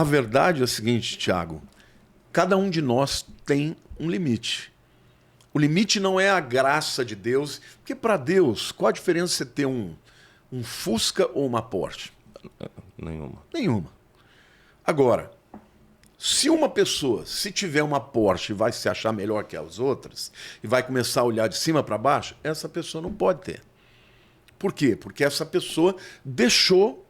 A verdade é a seguinte, Tiago. Cada um de nós tem um limite. O limite não é a graça de Deus, porque para Deus, qual a diferença de você ter um Fusca ou uma Porsche? Nenhuma. Nenhuma. Agora, se uma pessoa, se tiver uma Porsche, vai se achar melhor que as outras e vai começar a olhar de cima para baixo, essa pessoa não pode ter. Por quê? Porque essa pessoa deixou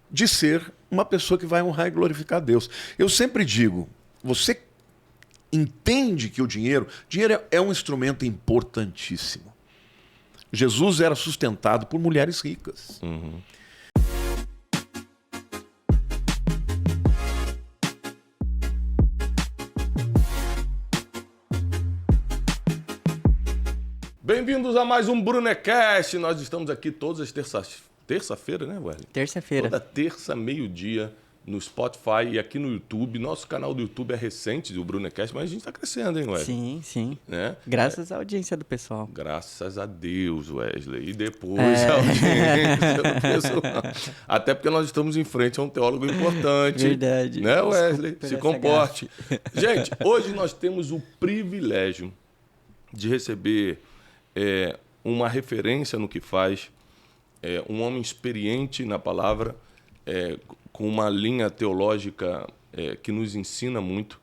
de ser uma pessoa que vai honrar e glorificar a Deus. Eu sempre digo, você entende que o dinheiro é um instrumento importantíssimo. Jesus era sustentado por mulheres ricas. Uhum. Bem-vindos a mais um Brunecast. Nós estamos aqui todas as terça-feira, né, Wesley? Terça-feira. Toda terça, meio-dia, no Spotify e aqui no YouTube. Nosso canal do YouTube é recente, do Brunecast, mas a gente está crescendo, hein, Wesley? Sim, sim. Né? Graças à audiência do pessoal. Graças a Deus, Wesley. E depois a audiência do pessoal. Até porque nós estamos em frente a um teólogo importante. Verdade. Né, Wesley? Desculpa Se essa comporte. Gente, hoje nós temos o privilégio de receber uma referência no que faz, um homem experiente na palavra, com uma linha teológica que nos ensina muito.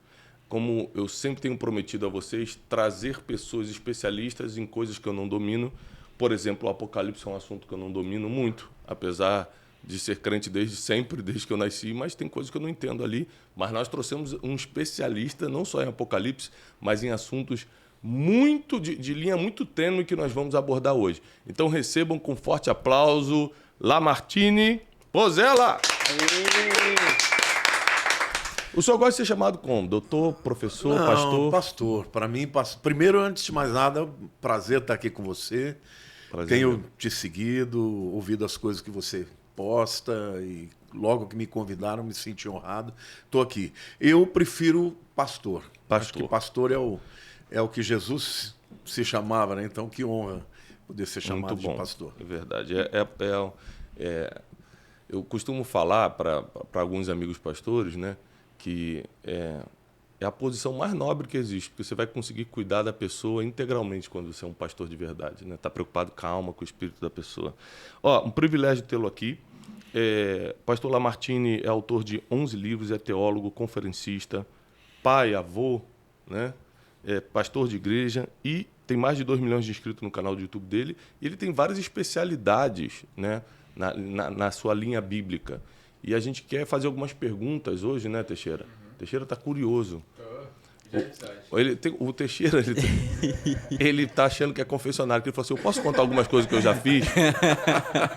Como eu sempre tenho prometido a vocês, trazer pessoas especialistas em coisas que eu não domino. Por exemplo, o Apocalipse é um assunto que eu não domino muito, apesar de ser crente desde sempre, desde que eu nasci, mas tem coisas que eu não entendo ali. Mas nós trouxemos um especialista, não só em Apocalipse, mas em assuntos muito de linha muito tênue que nós vamos abordar hoje. Então recebam com forte aplauso Lamartine Pozzella. O senhor gosta de ser chamado como? Doutor, professor, Não, pastor? Pastor. Para mim, primeiro, antes de mais nada, prazer estar aqui com você. Prazer, Tenho te seguido, ouvido as coisas que você posta e logo que me convidaram, me senti honrado. Estou aqui. Eu prefiro pastor. Acho que pastor é o que Jesus se chamava, né? Então, que honra poder ser chamado de pastor. É verdade. Eu costumo falar para alguns amigos pastores, né, que é a posição mais nobre que existe, porque você vai conseguir cuidar da pessoa integralmente quando você é um pastor de verdade, né? Tá preocupado com a alma, com o espírito da pessoa. Um privilégio tê-lo aqui. Pastor Lamartine é autor de 11 livros, é teólogo, conferencista, pai, avô, né? É pastor de igreja e tem mais de 2 milhões de inscritos no canal do YouTube dele. E ele tem várias especialidades, né, na sua linha bíblica. E a gente quer fazer algumas perguntas hoje, né, Teixeira? Teixeira está curioso. O Teixeira, ele tá achando que é confessionário. Ele falou assim, eu posso contar algumas coisas que eu já fiz?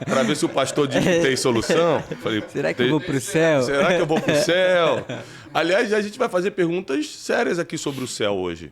Para ver se o pastor diz que tem solução. Falei, será que eu vou pro céu? Será que eu vou pro céu? Aliás, a gente vai fazer perguntas sérias aqui sobre o céu hoje,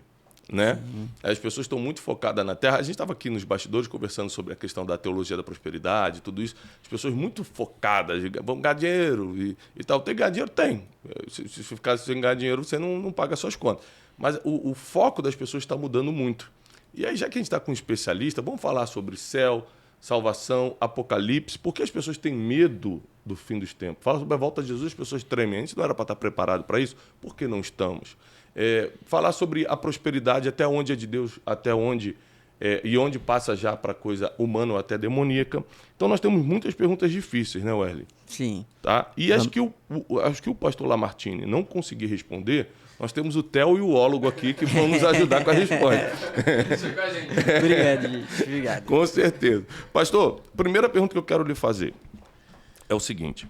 né? As pessoas estão muito focadas na Terra. A gente estava aqui nos bastidores conversando sobre a questão da teologia da prosperidade, tudo isso. As pessoas muito focadas, vamos ganhar dinheiro e tal. Tem que ganhar dinheiro? Tem. Se ficar sem ganhar dinheiro, você não paga suas contas. Mas o foco das pessoas está mudando muito. E aí, já que a gente está com um especialista, vamos falar sobre céu, salvação, apocalipse. Por que as pessoas têm medo do fim dos tempos? Fala sobre a volta de Jesus, as pessoas tremem. A gente não era para estar preparado para isso? Por que não estamos? Falar sobre a prosperidade, até onde é de Deus, até onde e onde passa já para coisa humana ou até demoníaca. Então nós temos muitas perguntas difíceis, né, Wesley? Sim. Tá? E acho que o pastor Lamartine não conseguir responder, nós temos o Theo e o Ólogo aqui que vão nos ajudar com a resposta. Obrigado, gente. Obrigado. Com certeza. Pastor, primeira pergunta que eu quero lhe fazer é o seguinte.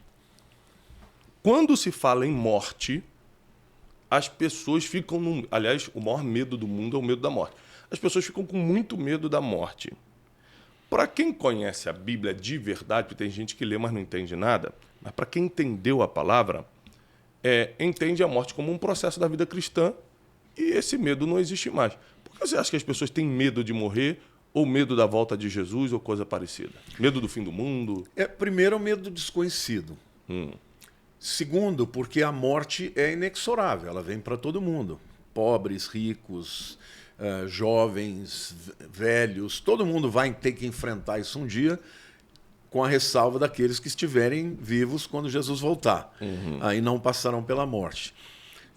Quando se fala em morte, as pessoas ficam... Aliás, o maior medo do mundo é o medo da morte. As pessoas ficam com muito medo da morte. Para quem conhece a Bíblia de verdade, porque tem gente que lê, mas não entende nada, mas para quem entendeu a palavra, entende a morte como um processo da vida cristã e esse medo não existe mais. Por que você acha que as pessoas têm medo de morrer ou medo da volta de Jesus ou coisa parecida? Medo do fim do mundo? Primeiro, o medo do desconhecido. Segundo, porque a morte é inexorável, ela vem para todo mundo. Pobres, ricos, jovens, velhos, todo mundo vai ter que enfrentar isso um dia. com a ressalva daqueles que estiverem vivos quando Jesus voltar. Aí não passarão pela morte.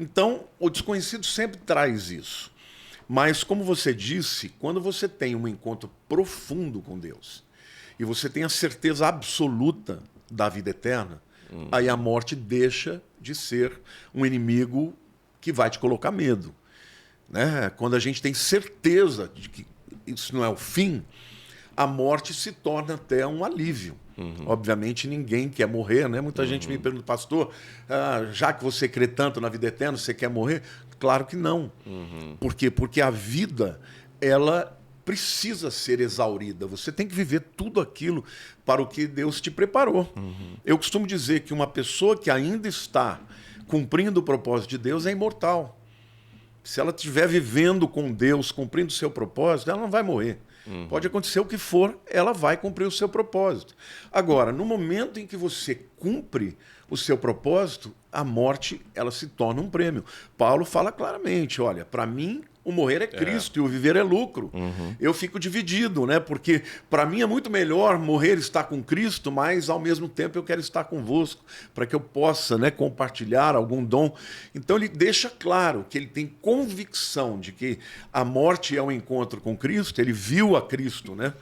Então, o desconhecido sempre traz isso. Mas, como você disse, quando você tem um encontro profundo com Deus e você tem a certeza absoluta da vida eterna, aí a morte deixa de ser um inimigo que vai te colocar medo. Né? Quando a gente tem certeza de que isso não é o fim, a morte se torna até um alívio. Obviamente ninguém quer morrer, né? Muita gente me pergunta, pastor, já que você crê tanto na vida eterna, você quer morrer? Claro que não. Por quê? Porque a vida, ela precisa ser exaurida. Você tem que viver tudo aquilo para o que Deus te preparou. Eu costumo dizer que uma pessoa que ainda está cumprindo o propósito de Deus é imortal. Se ela estiver vivendo com Deus, cumprindo o seu propósito, ela não vai morrer. Pode acontecer o que for, ela vai cumprir o seu propósito. Agora, no momento em que você cumpre o seu propósito, a morte ela se torna um prêmio. Paulo fala claramente, olha, para mim o morrer é Cristo e o viver é lucro. Eu fico dividido, né? Porque para mim é muito melhor morrer e estar com Cristo, mas ao mesmo tempo eu quero estar convosco, para que eu possa, né, compartilhar algum dom. Então ele deixa claro que ele tem convicção de que a morte é um encontro com Cristo, ele viu a Cristo, né,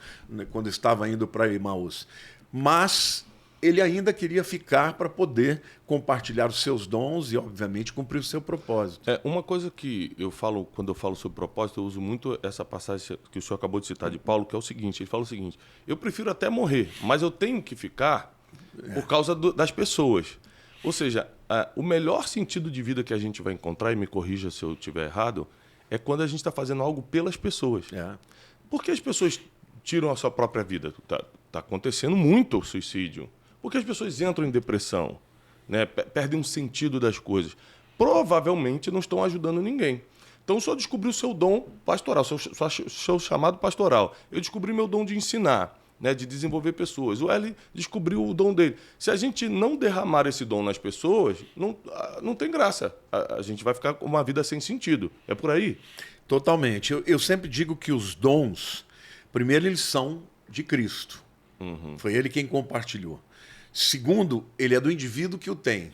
quando estava indo para Emaús. Mas ele ainda queria ficar para poder compartilhar os seus dons e, obviamente, cumprir o seu propósito. Uma coisa que eu falo, quando eu falo sobre propósito, eu uso muito essa passagem que o senhor acabou de citar de Paulo, que é o seguinte, ele fala o seguinte, eu prefiro até morrer, mas eu tenho que ficar por causa das pessoas. Ou seja, o melhor sentido de vida que a gente vai encontrar, e me corrija se eu estiver errado, é quando a gente está fazendo algo pelas pessoas. Por que as pessoas tiram a sua própria vida? Está acontecendo muito o suicídio. Porque as pessoas entram em depressão, né? Perdem um sentido das coisas. Provavelmente não estão ajudando ninguém. Então, o senhor descobriu o seu dom pastoral, seu chamado pastoral. Eu descobri meu dom de ensinar, né? De desenvolver pessoas. O Eli descobriu o dom dele. Se a gente não derramar esse dom nas pessoas, não tem graça. A gente vai ficar com uma vida sem sentido. É por aí? Totalmente. Eu sempre digo que os dons, primeiro, eles são de Cristo. Foi ele quem compartilhou. Segundo, ele é do indivíduo que o tem.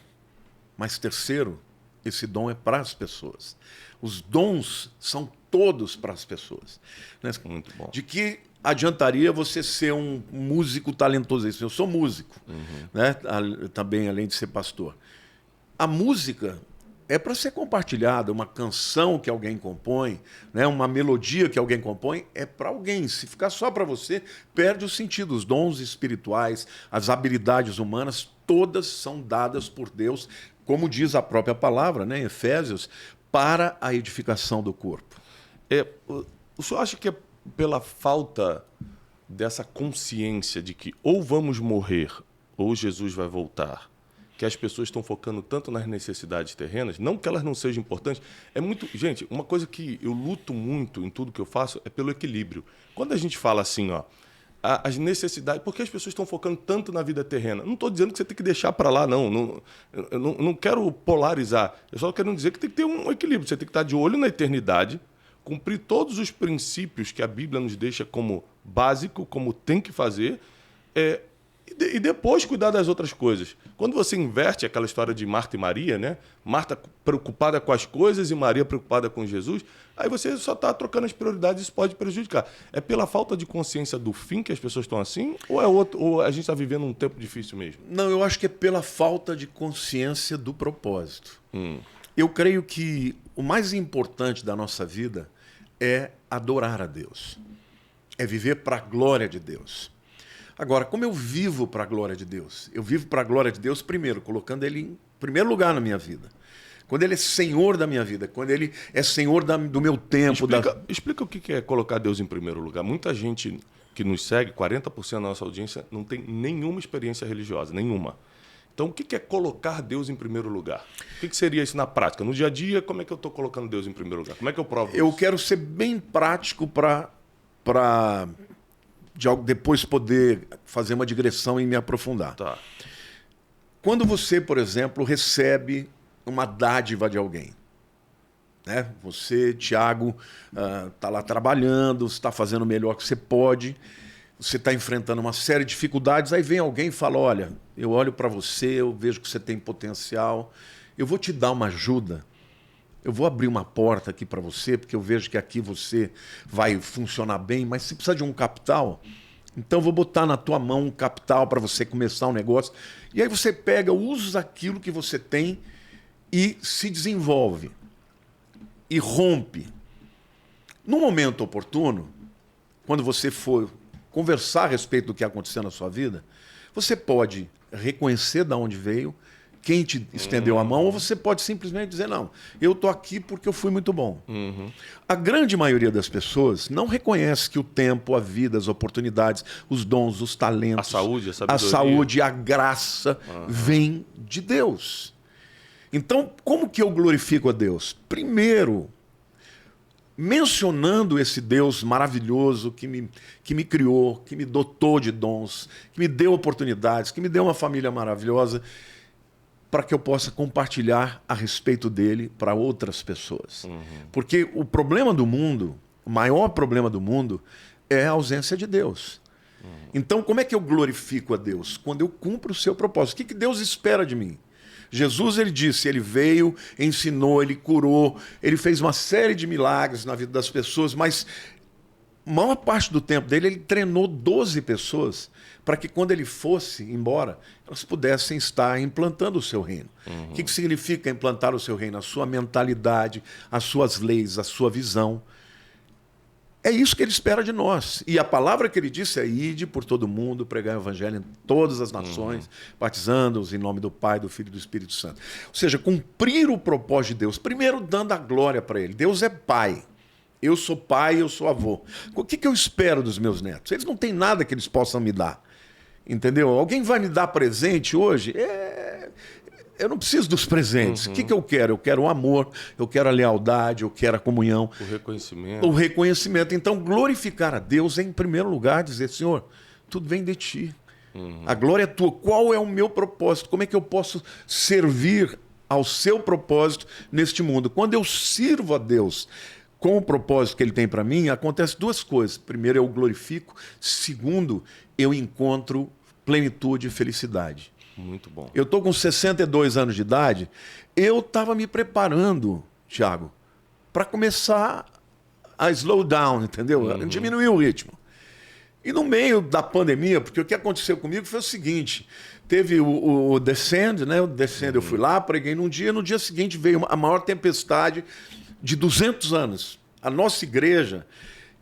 Mas terceiro, esse dom é para as pessoas. Os dons são todos para as pessoas. Muito bom. De que adiantaria você ser um músico talentoso? Eu sou músico, né? Também, além de ser pastor. A música é para ser compartilhada, uma canção que alguém compõe, né? Uma melodia que alguém compõe, é para alguém. Se ficar só para você, perde o sentido. Os dons espirituais, as habilidades humanas, todas são dadas por Deus, como diz a própria palavra, né, em Efésios, para a edificação do corpo. O senhor acha que é pela falta dessa consciência de que ou vamos morrer ou Jesus vai voltar, que as pessoas estão focando tanto nas necessidades terrenas, não que elas não sejam importantes, gente, uma coisa que eu luto muito em tudo que eu faço é pelo equilíbrio. Quando a gente fala assim, as necessidades, por que as pessoas estão focando tanto na vida terrena? Não estou dizendo que você tem que deixar para lá, não. Eu não quero polarizar, eu só quero dizer que tem que ter um equilíbrio, você tem que estar de olho na eternidade, cumprir todos os princípios que a Bíblia nos deixa como básico, como tem que fazer, e depois cuidar das outras coisas. Quando você inverte aquela história de Marta e Maria, né? Marta preocupada com as coisas e Maria preocupada com Jesus, aí você só está trocando as prioridades e isso pode prejudicar. É pela falta de consciência do fim que as pessoas estão assim? Ou a gente está vivendo um tempo difícil mesmo? Não, eu acho que é pela falta de consciência do propósito. Eu creio que o mais importante da nossa vida é adorar a Deus. É viver para a glória de Deus. Agora, como eu vivo para a glória de Deus? Eu vivo para a glória de Deus primeiro, colocando Ele em primeiro lugar na minha vida. Quando Ele é Senhor da minha vida, quando Ele é Senhor do meu tempo. Explica o que é colocar Deus em primeiro lugar. Muita gente que nos segue, 40% da nossa audiência, não tem nenhuma experiência religiosa, nenhuma. Então, o que é colocar Deus em primeiro lugar? O que seria isso na prática? No dia a dia, como é que eu estou colocando Deus em primeiro lugar? Como é que eu provo isso? Eu quero ser bem prático para depois poder fazer uma digressão e me aprofundar. Tá. Quando você, por exemplo, recebe uma dádiva de alguém, né? Você, Tiago, está lá trabalhando, está fazendo o melhor que você pode, você está enfrentando uma série de dificuldades, aí vem alguém e fala, olha, eu olho para você, eu vejo que você tem potencial, eu vou te dar uma ajuda, eu vou abrir uma porta aqui para você, porque eu vejo que aqui você vai funcionar bem, mas você precisa de um capital, então eu vou botar na tua mão um capital para você começar um negócio. E aí você pega, usa aquilo que você tem e se desenvolve, e rompe. No momento oportuno, quando você for conversar a respeito do que aconteceu na sua vida, você pode reconhecer de onde veio, quem te estendeu a mão, ou você pode simplesmente dizer, não, eu estou aqui porque eu fui muito bom. A grande maioria das pessoas não reconhece que o tempo, a vida, as oportunidades, os dons, os talentos, a saúde, a graça vem de Deus. Então, como que eu glorifico a Deus? Primeiro, mencionando esse Deus maravilhoso que me criou, que me dotou de dons, que me deu oportunidades, que me deu uma família maravilhosa, para que eu possa compartilhar a respeito dele para outras pessoas. Porque o problema do mundo, o maior problema do mundo, é a ausência de Deus. Então, como é que eu glorifico a Deus? Quando eu cumpro o seu propósito. O que Deus espera de mim? Jesus, ele disse, ele veio, ensinou, ele curou, ele fez uma série de milagres na vida das pessoas, mas a maior parte do tempo dele, ele treinou 12 pessoas para que quando ele fosse embora, elas pudessem estar implantando o seu reino. O que significa implantar o seu reino? A sua mentalidade, as suas leis, a sua visão. É isso que ele espera de nós. E a palavra que ele disse é: ide por todo mundo, pregar o evangelho em todas as nações, batizando-os em nome do Pai, do Filho e do Espírito Santo. Ou seja, cumprir o propósito de Deus, primeiro dando a glória para ele. Deus é pai. Eu sou pai, eu sou avô. O que eu espero dos meus netos? Eles não têm nada que eles possam me dar. Entendeu? Alguém vai me dar presente hoje? Eu não preciso dos presentes. O que eu quero? Eu quero o amor, eu quero a lealdade, eu quero a comunhão. O reconhecimento. O reconhecimento. Então, glorificar a Deus é, em primeiro lugar, dizer: Senhor, tudo vem de Ti. A glória é Tua. Qual é o meu propósito? Como é que eu posso servir ao Seu propósito neste mundo? Quando eu sirvo a Deus com o propósito que Ele tem para mim, acontece duas coisas. Primeiro, eu o glorifico. Segundo, eu encontro plenitude e felicidade. Muito bom. Eu estou com 62 anos de idade, eu estava me preparando, Thiago, para começar a slow down, entendeu? Diminuir o ritmo. E no meio da pandemia, porque o que aconteceu comigo foi o seguinte: teve o Descend, né? O Descend, eu fui lá, preguei num dia, no dia seguinte veio a maior tempestade de 200 anos. A nossa igreja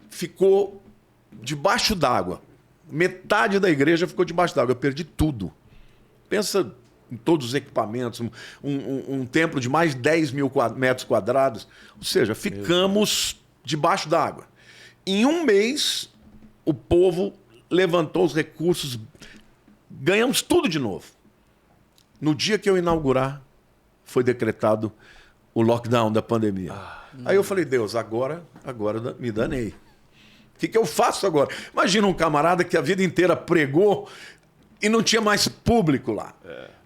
ficou debaixo d'água. Metade da igreja ficou debaixo d'água. Eu perdi tudo. Pensa em todos os equipamentos, um templo de mais de 10 mil metros quadrados. Ou seja, ficamos debaixo d'água. Em um mês, o povo levantou os recursos, ganhamos tudo de novo. No dia que eu inaugurar, foi decretado o lockdown da pandemia. Aí eu falei: Deus, agora me danei. O que eu faço agora? Imagina um camarada que a vida inteira pregou e não tinha mais público lá.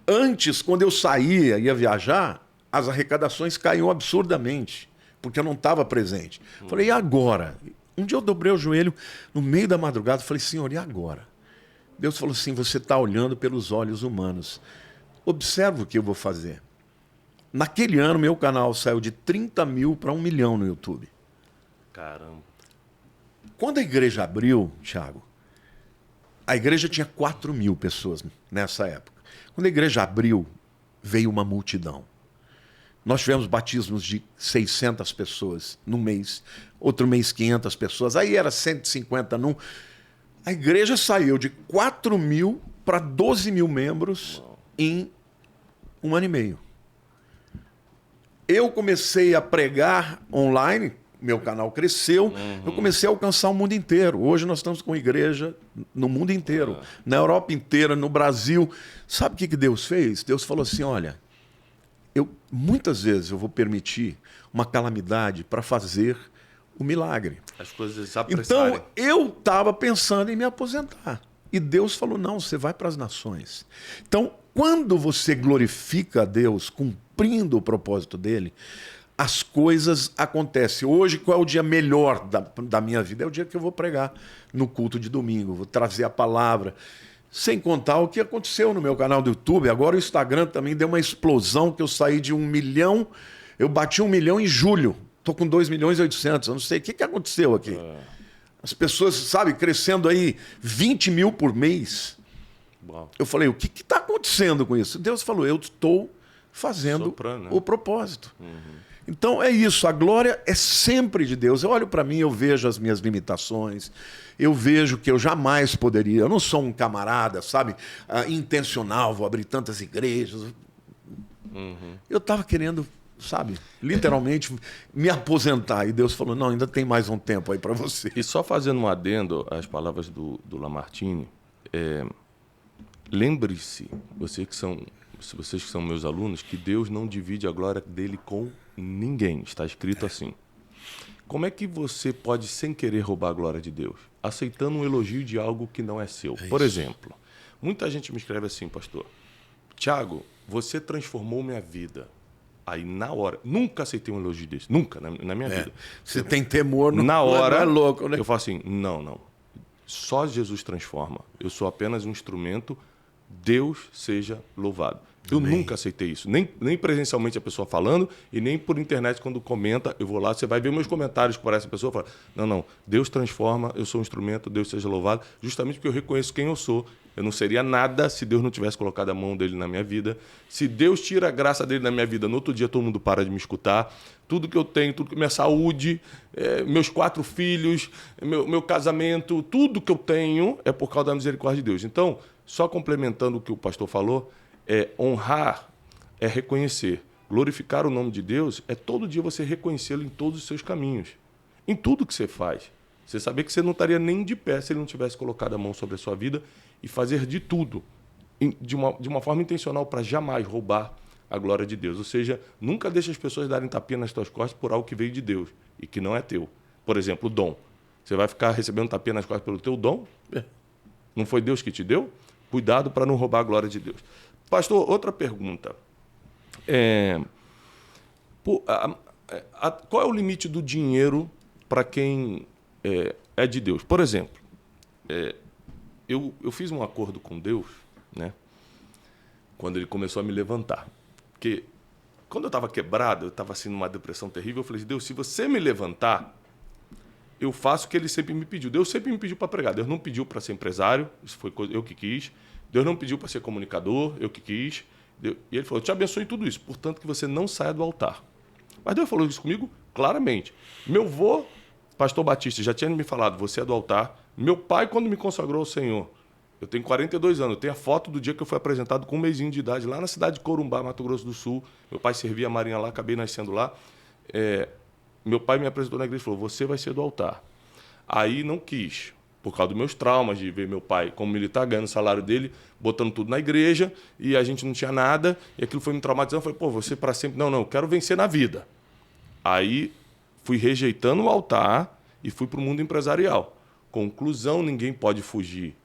Antes, quando eu saía, ia viajar, as arrecadações caíam absurdamente, porque eu não estava presente. Falei: e agora? Um dia eu dobrei o joelho no meio da madrugada e falei: Senhor, e agora? Deus falou assim: você está olhando pelos olhos humanos. Observa o que eu vou fazer. Naquele ano, meu canal saiu de 30 mil para 1 milhão no YouTube. Caramba. Quando a igreja abriu, Thiago, a igreja tinha 4 mil pessoas nessa época. Quando a igreja abriu, veio uma multidão. Nós tivemos batismos de 600 pessoas num mês, outro mês 500 pessoas, aí era 150 num. A igreja saiu de 4 mil para 12 mil membros em 1 ano e meio. Eu comecei a pregar online, meu canal cresceu, eu comecei a alcançar o mundo inteiro. Hoje nós estamos com igreja no mundo inteiro, na Europa inteira, no Brasil. Sabe o que Deus fez? Deus falou assim: olha, muitas vezes eu vou permitir uma calamidade para fazer o milagre. As coisas apressarem. Então, eu estava pensando em me aposentar. E Deus falou: não, você vai para as nações. Então, quando você glorifica a Deus, cumprindo o propósito dele, as coisas acontecem. Hoje, qual é o dia melhor da minha vida? É o dia que eu vou pregar no culto de domingo, vou trazer a palavra. Sem contar o que aconteceu no meu canal do YouTube. Agora o Instagram também deu uma explosão, que eu saí de 1 milhão, eu bati 1 milhão em julho. Estou com 2.800.000, eu não sei o que aconteceu aqui. As pessoas, sabe, crescendo aí 20 mil por mês. Uau. Eu falei, o que está acontecendo com isso? Deus falou, eu estou fazendo Soprando, né? o propósito. Então é isso, a glória é sempre de Deus. Eu olho para mim, eu vejo as minhas limitações, eu vejo que eu jamais poderia, eu não sou um camarada, sabe, intencional, vou abrir tantas igrejas. Eu estava querendo, sabe, literalmente me aposentar. E Deus falou, não, ainda tem mais um tempo aí para você. E só fazendo um adendo às palavras do Lamartine, lembre-se, vocês que são meus alunos, que Deus não divide a glória dele com ninguém. Está escrito assim. Como é que você pode, sem querer, roubar a glória de Deus? Aceitando um elogio de algo que não é seu. Por exemplo, muita gente me escreve assim, pastor, Tiago, você transformou minha vida. Aí, na hora, nunca aceitei um elogio desse. Nunca, na minha vida. Você tem temor, na hora, não é louco, né? Eu falo assim, não. Só Jesus transforma. Eu sou apenas um instrumento. Deus seja louvado. Eu nunca aceitei isso. Nem presencialmente a pessoa falando e nem por internet quando comenta. Eu vou lá, você vai ver meus comentários para essa pessoa e fala, não, Deus transforma, eu sou um instrumento, Deus seja louvado. Justamente porque eu reconheço quem eu sou. Eu não seria nada se Deus não tivesse colocado a mão dele na minha vida. Se Deus tira a graça dele na minha vida, no outro dia todo mundo para de me escutar. Tudo que eu tenho, minha saúde, meus 4 filhos, meu casamento, tudo que eu tenho é por causa da misericórdia de Deus. Então, só complementando o que o pastor falou, honrar é reconhecer. Glorificar o nome de Deus é todo dia você reconhecê-lo em todos os seus caminhos. Em tudo que você faz. Você saber que você não estaria nem de pé se ele não tivesse colocado a mão sobre a sua vida e fazer de tudo, de uma forma intencional, para jamais roubar a glória de Deus. Ou seja, nunca deixe as pessoas darem tapinha nas tuas costas por algo que veio de Deus e que não é teu. Por exemplo, o dom. Você vai ficar recebendo tapinha nas costas pelo teu dom? Não foi Deus que te deu? Cuidado para não roubar a glória de Deus. Pastor, outra pergunta. Qual é o limite do dinheiro para quem é de Deus? Por exemplo, eu fiz um acordo com Deus, né, quando ele começou a me levantar. Porque quando eu estava quebrado, eu estava assim, numa depressão terrível, eu falei, Deus, se você me levantar, eu faço o que ele sempre me pediu. Deus sempre me pediu para pregar. Deus não pediu para ser empresário, isso foi eu que quis. Deus não pediu para ser comunicador, eu que quis. E ele falou, eu te abençoe em tudo isso, portanto que você não saia do altar. Mas Deus falou isso comigo claramente. Meu avô, pastor Batista, já tinha me falado, você é do altar. Meu pai, quando me consagrou ao Senhor, eu tenho 42 anos, eu tenho a foto do dia que eu fui apresentado com 1 mêsinho de idade, lá na cidade de Corumbá, Mato Grosso do Sul. Meu pai servia a marinha lá, acabei nascendo lá. Meu pai me apresentou na igreja e falou, você vai ser do altar. Aí não quis, por causa dos meus traumas, de ver meu pai como militar, ganhando o salário dele, botando tudo na igreja, e a gente não tinha nada, e aquilo foi me traumatizando. Eu falei, você para sempre... Não, eu quero vencer na vida. Aí fui rejeitando o altar e fui para o mundo empresarial. Conclusão, ninguém pode fugir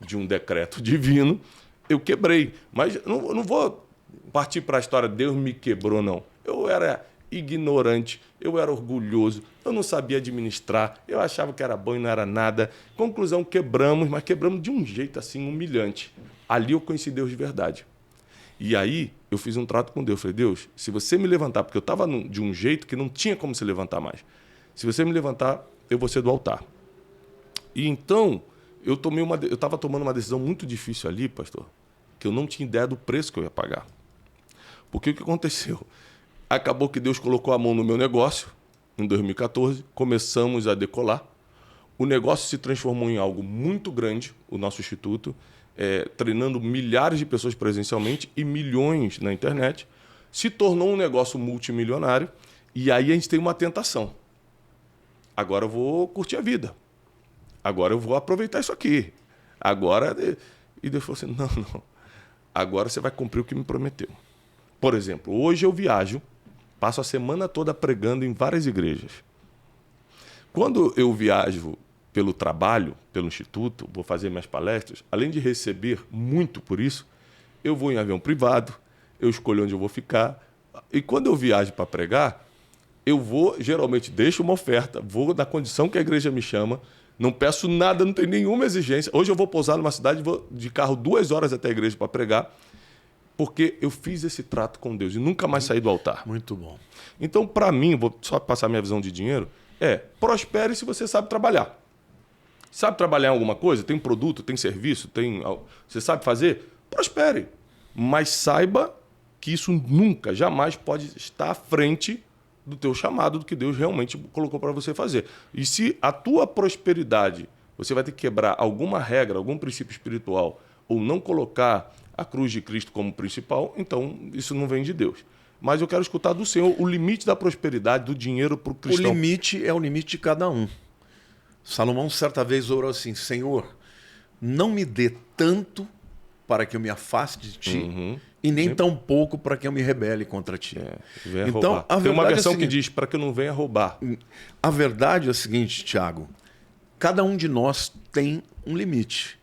de um decreto divino. Eu quebrei. Mas não vou partir para a história, Deus me quebrou, não. Eu era ignorante, eu era orgulhoso, eu não sabia administrar, eu achava que era bom e não era nada. Conclusão, quebramos, mas quebramos de um jeito assim humilhante. Ali eu conheci Deus de verdade. E aí eu fiz um trato com Deus. Falei, Deus, se você me levantar, porque eu estava de um jeito que não tinha como se levantar mais. Se você me levantar, eu vou ser do altar. E então, eu estava tomando uma decisão muito difícil ali, pastor, que eu não tinha ideia do preço que eu ia pagar. Porque o que aconteceu? Acabou que Deus colocou a mão no meu negócio, em 2014, começamos a decolar. O negócio se transformou em algo muito grande, o nosso instituto, treinando milhares de pessoas presencialmente e milhões na internet. Se tornou um negócio multimilionário e aí a gente tem uma tentação. Agora eu vou curtir a vida. Agora eu vou aproveitar isso aqui. Agora... E Deus falou assim, não. Agora você vai cumprir o que me prometeu. Por exemplo, hoje eu viajo, passo a semana toda pregando em várias igrejas. Quando eu viajo pelo trabalho, pelo instituto, vou fazer minhas palestras, além de receber muito por isso, eu vou em avião privado, eu escolho onde eu vou ficar. E quando eu viajo para pregar, eu vou, geralmente, deixo uma oferta, vou na condição que a igreja me chama, não peço nada, não tenho nenhuma exigência. Hoje eu vou pousar numa cidade, vou de carro 2 horas até a igreja para pregar, porque eu fiz esse trato com Deus e nunca mais saí do altar. Muito bom. Então, para mim, vou só passar minha visão de dinheiro, prospere se você sabe trabalhar. Sabe trabalhar em alguma coisa? Tem produto, tem serviço, você sabe fazer? Prospere. Mas saiba que isso nunca, jamais pode estar à frente do teu chamado, do que Deus realmente colocou para você fazer. E se a tua prosperidade, você vai ter que quebrar alguma regra, algum princípio espiritual, ou não colocar a cruz de Cristo como principal, então isso não vem de Deus. Mas eu quero escutar do Senhor o limite da prosperidade, do dinheiro para o cristão. O limite é o limite de cada um. Salomão certa vez orou assim: Senhor, não me dê tanto para que eu me afaste de ti, e nem tão pouco para que eu me rebele contra ti. Então, tem uma versão que diz para que eu não venha roubar. A verdade é a seguinte, Tiago: cada um de nós tem um limite.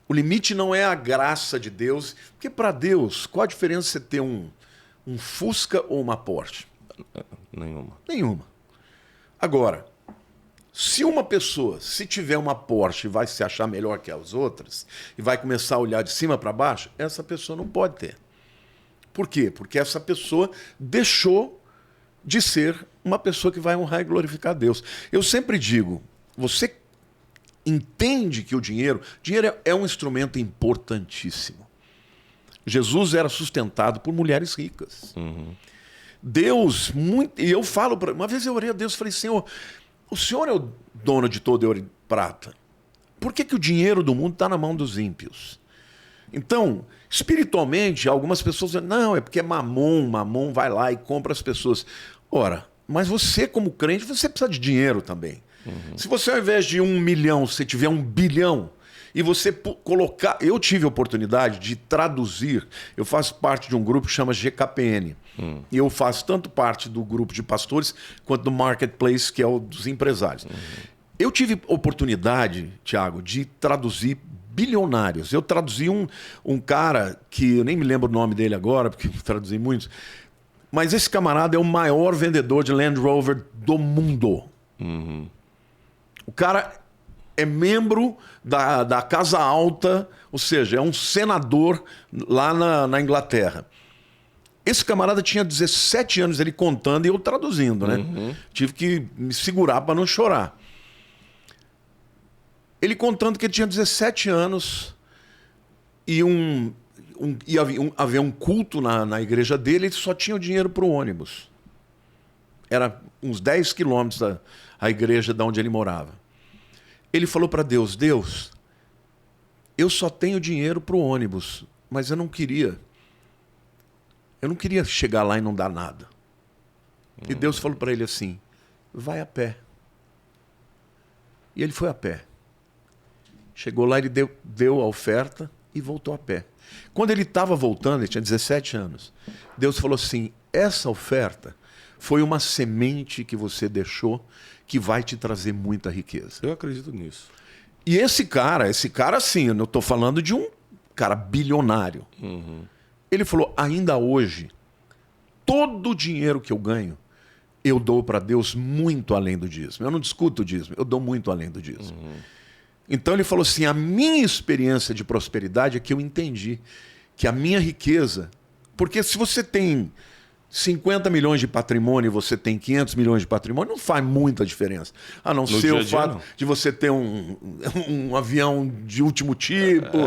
O limite não é a graça de Deus, porque para Deus, qual a diferença de você ter um Fusca ou uma Porsche? Nenhuma. Agora, se uma pessoa, se tiver uma Porsche, vai se achar melhor que as outras e vai começar a olhar de cima para baixo, essa pessoa não pode ter. Por quê? Porque essa pessoa deixou de ser uma pessoa que vai honrar e glorificar a Deus. Eu sempre digo, você entende que o dinheiro é um instrumento importantíssimo. Jesus era sustentado por mulheres ricas. Deus, e eu falo, uma vez eu orei a Deus e falei: Senhor, o Senhor é o dono de todo ouro e prata. Por que o dinheiro do mundo está na mão dos ímpios? Então, espiritualmente, algumas pessoas dizem: não, é porque é mamon vai lá e compra as pessoas. Ora, mas você como crente, você precisa de dinheiro também. Se você, ao invés de 1 milhão, você tiver 1 bilhão, e você colocar... Eu tive a oportunidade de traduzir, eu faço parte de um grupo que chama GKPN, e eu faço tanto parte do grupo de pastores, quanto do Marketplace, que é o dos empresários. Eu tive oportunidade, Tiago, de traduzir bilionários. Eu traduzi um cara, que eu nem me lembro o nome dele agora, porque eu traduzi muitos, mas esse camarada é o maior vendedor de Land Rover do mundo. O cara é membro da Casa Alta, ou seja, é um senador lá na Inglaterra. Esse camarada tinha 17 anos, ele contando e eu traduzindo, né? Tive que me segurar para não chorar. Ele contando que ele tinha 17 anos e ia haver um culto na igreja dele, ele só tinha o dinheiro para o ônibus. Era uns 10 quilômetros a igreja de onde ele morava. Ele falou para Deus: Deus, eu só tenho dinheiro para o ônibus, mas eu não queria chegar lá e não dar nada. E Deus falou para ele assim: vai a pé. E ele foi a pé. Chegou lá, ele deu a oferta e voltou a pé. Quando ele estava voltando, ele tinha 17 anos, Deus falou assim: essa oferta foi uma semente que você deixou que vai te trazer muita riqueza. Eu acredito nisso. E esse cara sim, eu não estou falando de um cara bilionário. Ele falou: ainda hoje, todo o dinheiro que eu ganho, eu dou para Deus muito além do dízimo. Eu não discuto o dízimo, eu dou muito além do dízimo. Então ele falou assim: a minha experiência de prosperidade é que eu entendi que a minha riqueza... Porque se você tem 50 milhões de patrimônio e você tem 500 milhões de patrimônio, não faz muita diferença. A não ser o fato de você ter um avião de último tipo,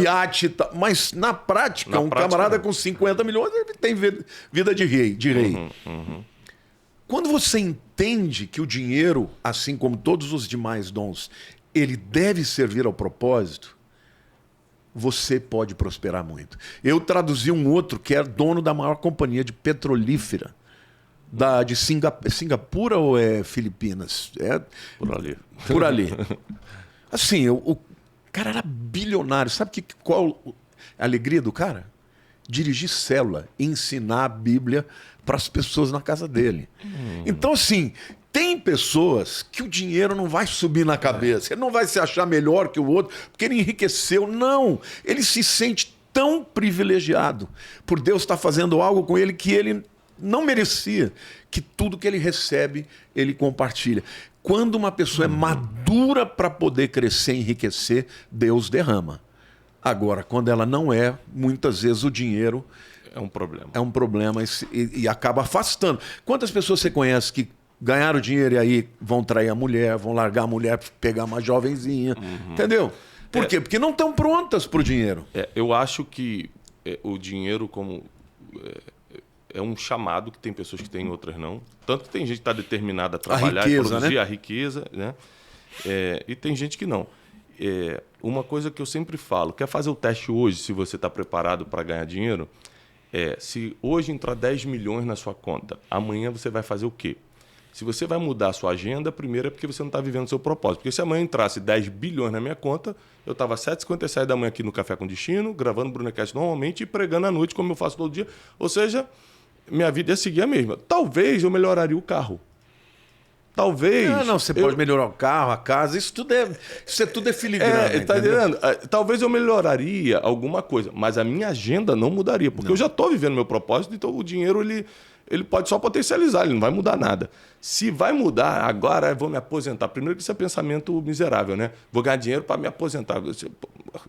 iate. Mas na prática, camarada com 50 milhões, ele tem vida de rei. Quando você entende que o dinheiro, assim como todos os demais dons, ele deve servir ao propósito, você pode prosperar muito. Eu traduzi um outro que é dono da maior companhia de petrolífera de Singapura ou é Filipinas? É por ali. Por ali. Assim, o cara era bilionário. Sabe qual a alegria do cara? Dirigir célula, ensinar a Bíblia para as pessoas na casa dele. Então, assim, tem pessoas que o dinheiro não vai subir na cabeça. Ele não vai se achar melhor que o outro porque ele enriqueceu. Não. Ele se sente tão privilegiado por Deus estar fazendo algo com ele que ele não merecia, que tudo que ele recebe, ele compartilha. Quando uma pessoa é madura para poder crescer e enriquecer, Deus derrama. Agora, quando ela não é, muitas vezes o dinheiro É um problema. é um problema e acaba afastando. Quantas pessoas você conhece que ganharam dinheiro e aí vão trair a mulher, vão largar a mulher para pegar uma jovenzinha, entendeu? Por quê? Porque não estão prontas para o dinheiro. Eu acho que o dinheiro é um chamado que tem pessoas que têm, outras não. Tanto que tem gente que está determinada a trabalhar riqueza, e produzir né? a riqueza, né? E tem gente que não. Uma coisa que eu sempre falo, quer fazer o teste hoje, se você está preparado para ganhar dinheiro, se hoje entrar 10 milhões na sua conta, amanhã você vai fazer o quê? Se você vai mudar a sua agenda, primeiro é porque você não está vivendo o seu propósito. Porque se amanhã entrasse 10 bilhões na minha conta, eu estava às 7h57 da manhã aqui no Café com Destino, gravando o Brunecast normalmente e pregando à noite, como eu faço todo dia. Ou seja, minha vida ia seguir a mesma. Talvez eu melhoraria o carro. Talvez... Você pode melhorar o carro, a casa, isso tudo é filigrana. Tá entendendo? Talvez eu melhoraria alguma coisa, mas a minha agenda não mudaria, porque eu já estou vivendo meu propósito, então o dinheiro ele pode só potencializar, ele não vai mudar nada. Se vai mudar, agora eu vou me aposentar. Primeiro que isso é pensamento miserável, né? Vou ganhar dinheiro para me aposentar.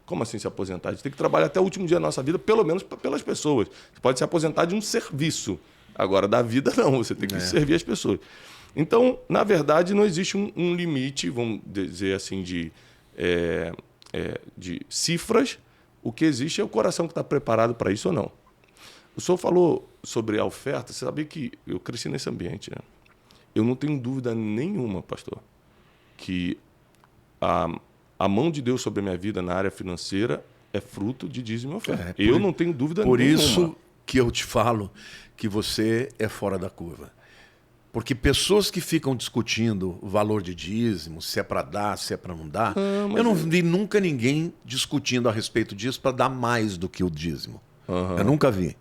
Como assim se aposentar? A gente tem que trabalhar até o último dia da nossa vida, pelo menos pelas pessoas. Você pode se aposentar de um serviço. Agora, da vida, não. Você tem que servir as pessoas. Então, na verdade, não existe um limite, vamos dizer assim, de cifras. O que existe é o coração que está preparado para isso ou não. O senhor falou sobre a oferta. Você sabia que eu cresci nesse ambiente, né? Eu não tenho dúvida nenhuma, pastor, que a mão de Deus sobre a minha vida na área financeira é fruto de dízimo e oferta. Eu não tenho dúvida nenhuma. Por isso que eu te falo que você é fora da curva. Porque pessoas que ficam discutindo o valor de dízimo, se é para dar, se é para não dar, eu não vi nunca ninguém discutindo a respeito disso para dar mais do que o dízimo. Eu nunca vi.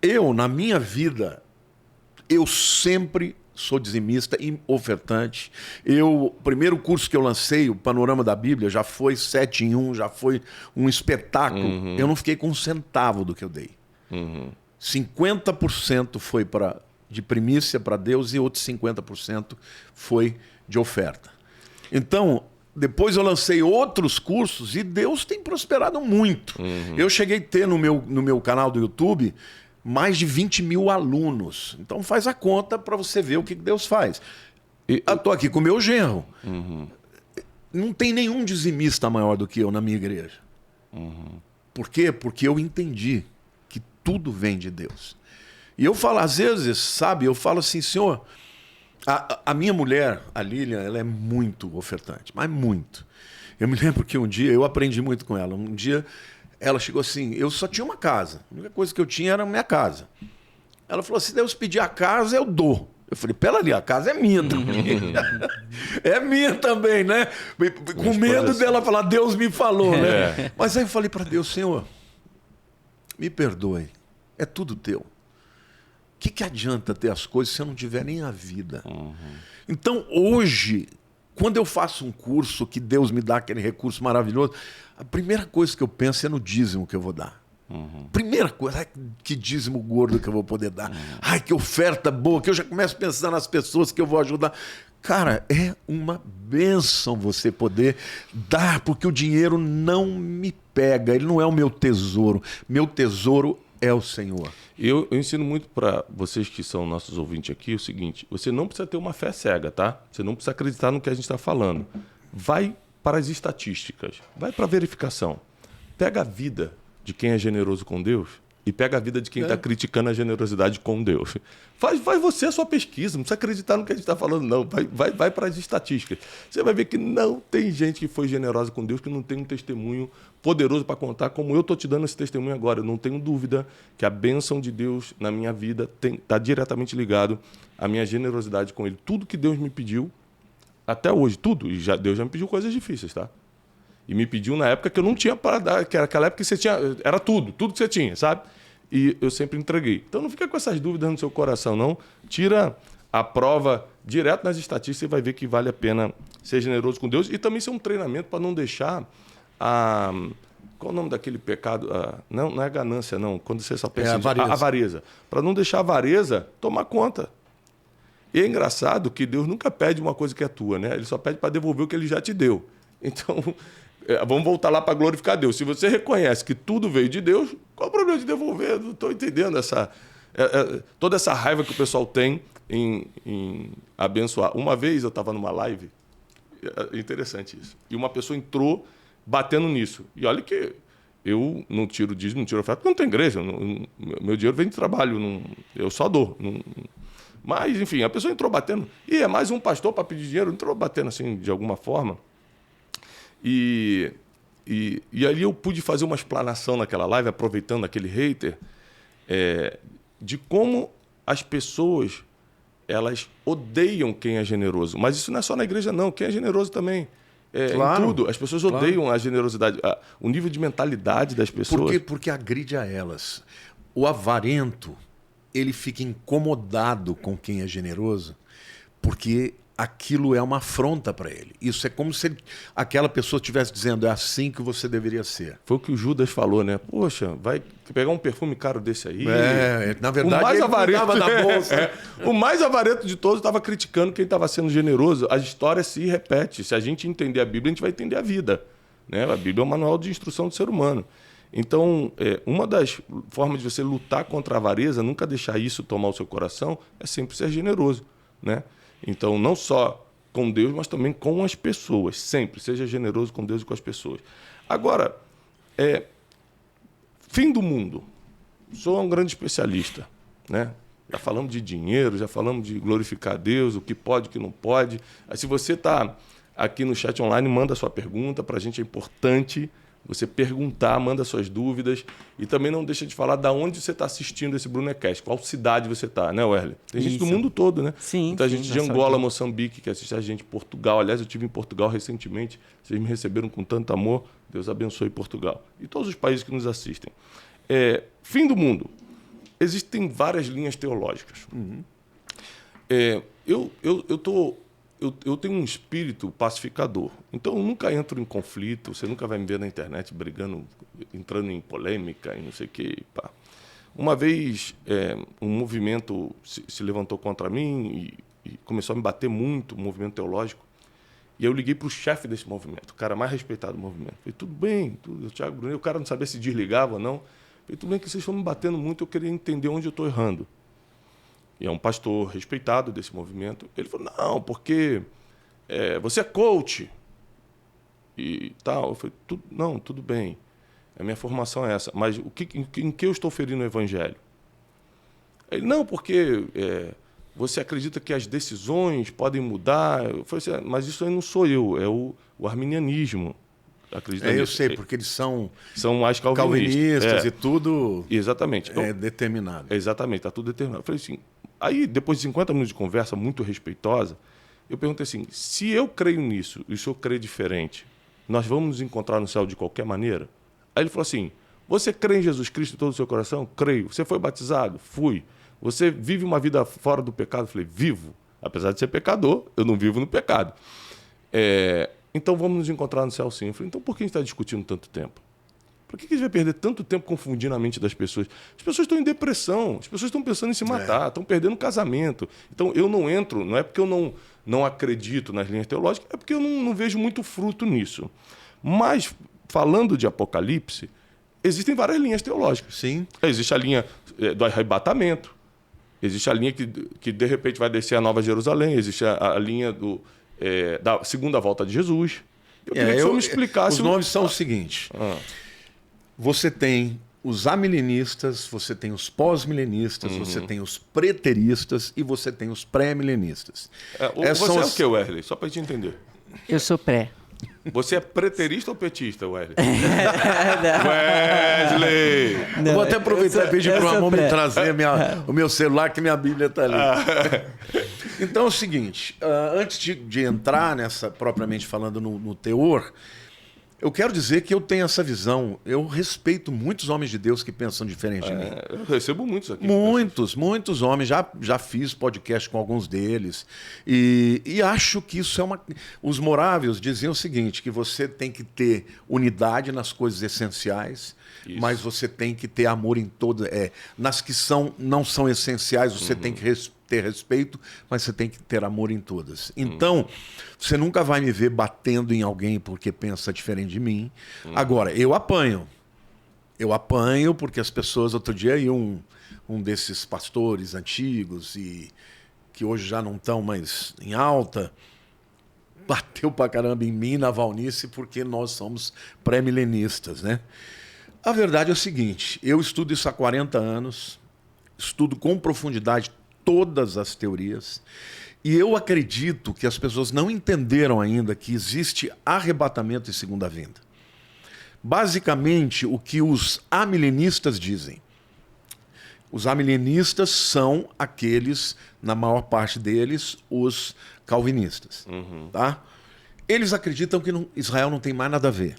Eu, na minha vida, eu sempre sou dizimista e ofertante. O primeiro curso que eu lancei, o Panorama da Bíblia, já foi 7 em 1, já foi um espetáculo. Eu não fiquei com um centavo do que eu dei. 50% foi de primícia para Deus e outros 50% foi de oferta. Então, depois eu lancei outros cursos e Deus tem prosperado muito. Eu cheguei a ter no meu canal do YouTube mais de 20 mil alunos. Então faz a conta para você ver o que Deus faz. Eu estou aqui com o meu genro. Não tem nenhum dizimista maior do que eu na minha igreja. Por quê? Porque eu entendi que tudo vem de Deus. E eu falo, às vezes, sabe, eu falo assim, Senhor, a minha mulher, a Lilian, ela é muito ofertante, mas muito. Eu me lembro que um dia, eu aprendi muito com ela, um dia ela chegou assim, eu só tinha uma casa, a única coisa que eu tinha era a minha casa. Ela falou, se Deus pedir a casa, eu dou. Eu falei, pera ali, a casa é minha também. É minha também, né? Com medo dela falar, Deus me falou, né? Mas aí eu falei para Deus, Senhor, me perdoe, é tudo teu. O que adianta ter as coisas se eu não tiver nem a vida? Então, hoje, quando eu faço um curso que Deus me dá aquele recurso maravilhoso, a primeira coisa que eu penso é no dízimo que eu vou dar. Primeira coisa, ai, que dízimo gordo que eu vou poder dar. Ai, que oferta boa, que eu já começo a pensar nas pessoas que eu vou ajudar. Cara, é uma bênção você poder dar, porque o dinheiro não me pega, ele não é o meu tesouro. Meu tesouro é o Senhor. Eu ensino muito para vocês que são nossos ouvintes aqui o seguinte: você não precisa ter uma fé cega, tá? Você não precisa acreditar no que a gente está falando. Vai para as estatísticas, vai para a verificação. Pega a vida de quem é generoso com Deus e pega a vida de quem está criticando a generosidade com Deus. Faz você a sua pesquisa, não precisa acreditar no que a gente está falando, não. Vai para as estatísticas. Você vai ver que não tem gente que foi generosa com Deus que não tem um testemunho poderoso para contar, como eu estou te dando esse testemunho agora. Eu não tenho dúvida que a bênção de Deus na minha vida está diretamente ligado à minha generosidade com Ele. Tudo que Deus me pediu, até hoje, tudo. E Deus já me pediu coisas difíceis, tá? E me pediu na época que eu não tinha para dar, que era aquela época que você tinha, era tudo que você tinha, sabe? E eu sempre entreguei. Então não fica com essas dúvidas no seu coração, não. Tira a prova direto nas estatísticas e vai ver que vale a pena ser generoso com Deus. E também ser um treinamento para não deixar Qual o nome daquele pecado? Não é ganância, não. Quando você só pensa a avareza. A avareza. Para não deixar a avareza tomar conta. E é engraçado que Deus nunca pede uma coisa que é tua, né? Ele só pede para devolver o que ele já te deu. Então, vamos voltar lá para glorificar Deus. Se você reconhece que tudo veio de Deus, qual o problema de devolver? Não estou entendendo toda essa raiva que o pessoal tem em abençoar. Uma vez eu estava numa live, é interessante isso, e uma pessoa entrou batendo nisso. E olha que eu não tiro dízimo, não tiro oferta, porque não tem igreja. Meu dinheiro vem de trabalho, eu só dou. Mas, enfim, a pessoa entrou batendo. E é mais um pastor para pedir dinheiro, entrou batendo assim, de alguma forma. E ali eu pude fazer uma explanação naquela live, aproveitando aquele hater, de como as pessoas elas odeiam quem é generoso. Mas isso não é só na igreja, não. Quem é generoso também. Claro, em tudo. As pessoas odeiam a generosidade, o nível de mentalidade das pessoas. Porque agride a elas. O avarento, ele fica incomodado com quem é generoso, porque aquilo é uma afronta para ele. Isso é como se aquela pessoa estivesse dizendo, é assim que você deveria ser. Foi o que o Judas falou, né? Poxa, vai pegar um perfume caro desse aí. Na verdade, o mais ele avarento da bolsa. O mais avarento de todos estava criticando quem estava sendo generoso. A história se repete. Se a gente entender a Bíblia, a gente vai entender a vida. Né? A Bíblia é um manual de instrução do ser humano. Então, uma das formas de você lutar contra a avareza, nunca deixar isso tomar o seu coração, é sempre ser generoso, né? Então, não só com Deus, mas também com as pessoas. Sempre. Seja generoso com Deus e com as pessoas. Agora, fim do mundo. Sou um grande especialista, né? Já falamos de dinheiro, já falamos de glorificar Deus, o que pode, o que não pode. Se você está aqui no chat online, manda sua pergunta. Para a gente é importante você perguntar, manda suas dúvidas. E também não deixa de falar de onde você está assistindo esse Brunecast, qual cidade você está, né, Werley? Tem gente do mundo todo, né? Sim. Muita gente de Angola, Moçambique, que assiste a gente, Portugal. Aliás, eu estive em Portugal recentemente. Vocês me receberam com tanto amor. Deus abençoe Portugal. E todos os países que nos assistem. Fim do mundo. Existem várias linhas teológicas. Uhum. Eu tenho um espírito pacificador. Então, eu nunca entro em conflito. Você nunca vai me ver na internet brigando, entrando em polêmica e não sei o quê. Pá. Uma vez, um movimento se levantou contra mim e começou a me bater muito, um movimento teológico. E eu liguei para o chefe desse movimento, o cara mais respeitado do movimento. Falei, tudo bem, o Thiago Brunet, o cara não sabia se desligava ou não. Falei, tudo bem que vocês estão me batendo muito, eu queria entender onde eu estou errando. E é um pastor respeitado desse movimento. Ele falou, não, porque você é coach e tal. Eu falei, não, tudo bem, a minha formação é essa, mas em que eu estou ferindo o evangelho? Ele, não, porque você acredita que as decisões podem mudar. Eu falei assim, mas isso aí não sou eu, é o arminianismo. Eu sei, porque eles são mais calvinistas e tudo. Exatamente. Então, determinado. Exatamente, está tudo determinado. Eu falei assim, aí depois de 50 minutos de conversa muito respeitosa, eu perguntei assim, se eu creio nisso e o senhor crê diferente, nós vamos nos encontrar no céu de qualquer maneira? Aí ele falou assim, você crê em Jesus Cristo em todo o seu coração? Creio. Você foi batizado? Fui. Você vive uma vida fora do pecado? Eu falei, vivo. Apesar de ser pecador, eu não vivo no pecado. Então vamos nos encontrar no céu sim. Eu falei, então por que a gente está discutindo tanto tempo? Por que a gente vai perder tanto tempo confundindo a mente das pessoas? As pessoas estão em depressão, as pessoas estão pensando em se matar, estão perdendo casamento. Então eu não entro, não é porque eu não acredito nas linhas teológicas, é porque eu não vejo muito fruto nisso. Mas, falando de Apocalipse, existem várias linhas teológicas. Sim. Existe a linha do arrebatamento, existe a linha que de repente vai descer a Nova Jerusalém, existe a linha da segunda volta de Jesus. Eu queria que você me explicasse. Os nomes são o seguinte. Você tem os amilenistas, você tem os pós-milenistas, você tem os preteristas e você tem os pré-milenistas. Você é o que, Werley? Só para a gente entender. Eu sou pré. Você é preterista ou petista, Wesley? Wesley! Não, eu vou até aproveitar e pedir para o amor me trazer o meu celular, que minha Bíblia está ali. Então é o seguinte, antes de entrar nessa, propriamente falando, no teor, Eu quero dizer que eu tenho essa visão. Eu respeito muitos homens de Deus que pensam diferente de mim. Eu recebo muitos aqui. Muitos homens. Já fiz podcast com alguns deles. E acho que isso é uma... Os morávios diziam o seguinte, que você tem que ter unidade nas coisas essenciais, mas você tem que ter amor em todas. Nas que não são essenciais, você tem que ter respeito, mas você tem que ter amor em todas. Então, você nunca vai me ver batendo em alguém porque pensa diferente de mim. Agora, eu apanho. Eu apanho porque as pessoas... Outro dia, aí um desses pastores antigos, e que hoje já não estão mais em alta, bateu pra caramba em mim, na Valnice, porque nós somos pré-milenistas, né? A verdade é o seguinte, eu estudo isso há 40 anos, estudo com profundidade todas as teorias, e eu acredito que as pessoas não entenderam ainda que existe arrebatamento e segunda vinda. Basicamente, o que os amilenistas dizem. Os amilenistas são aqueles, na maior parte deles, os calvinistas. Tá? Eles acreditam que Israel não tem mais nada a ver.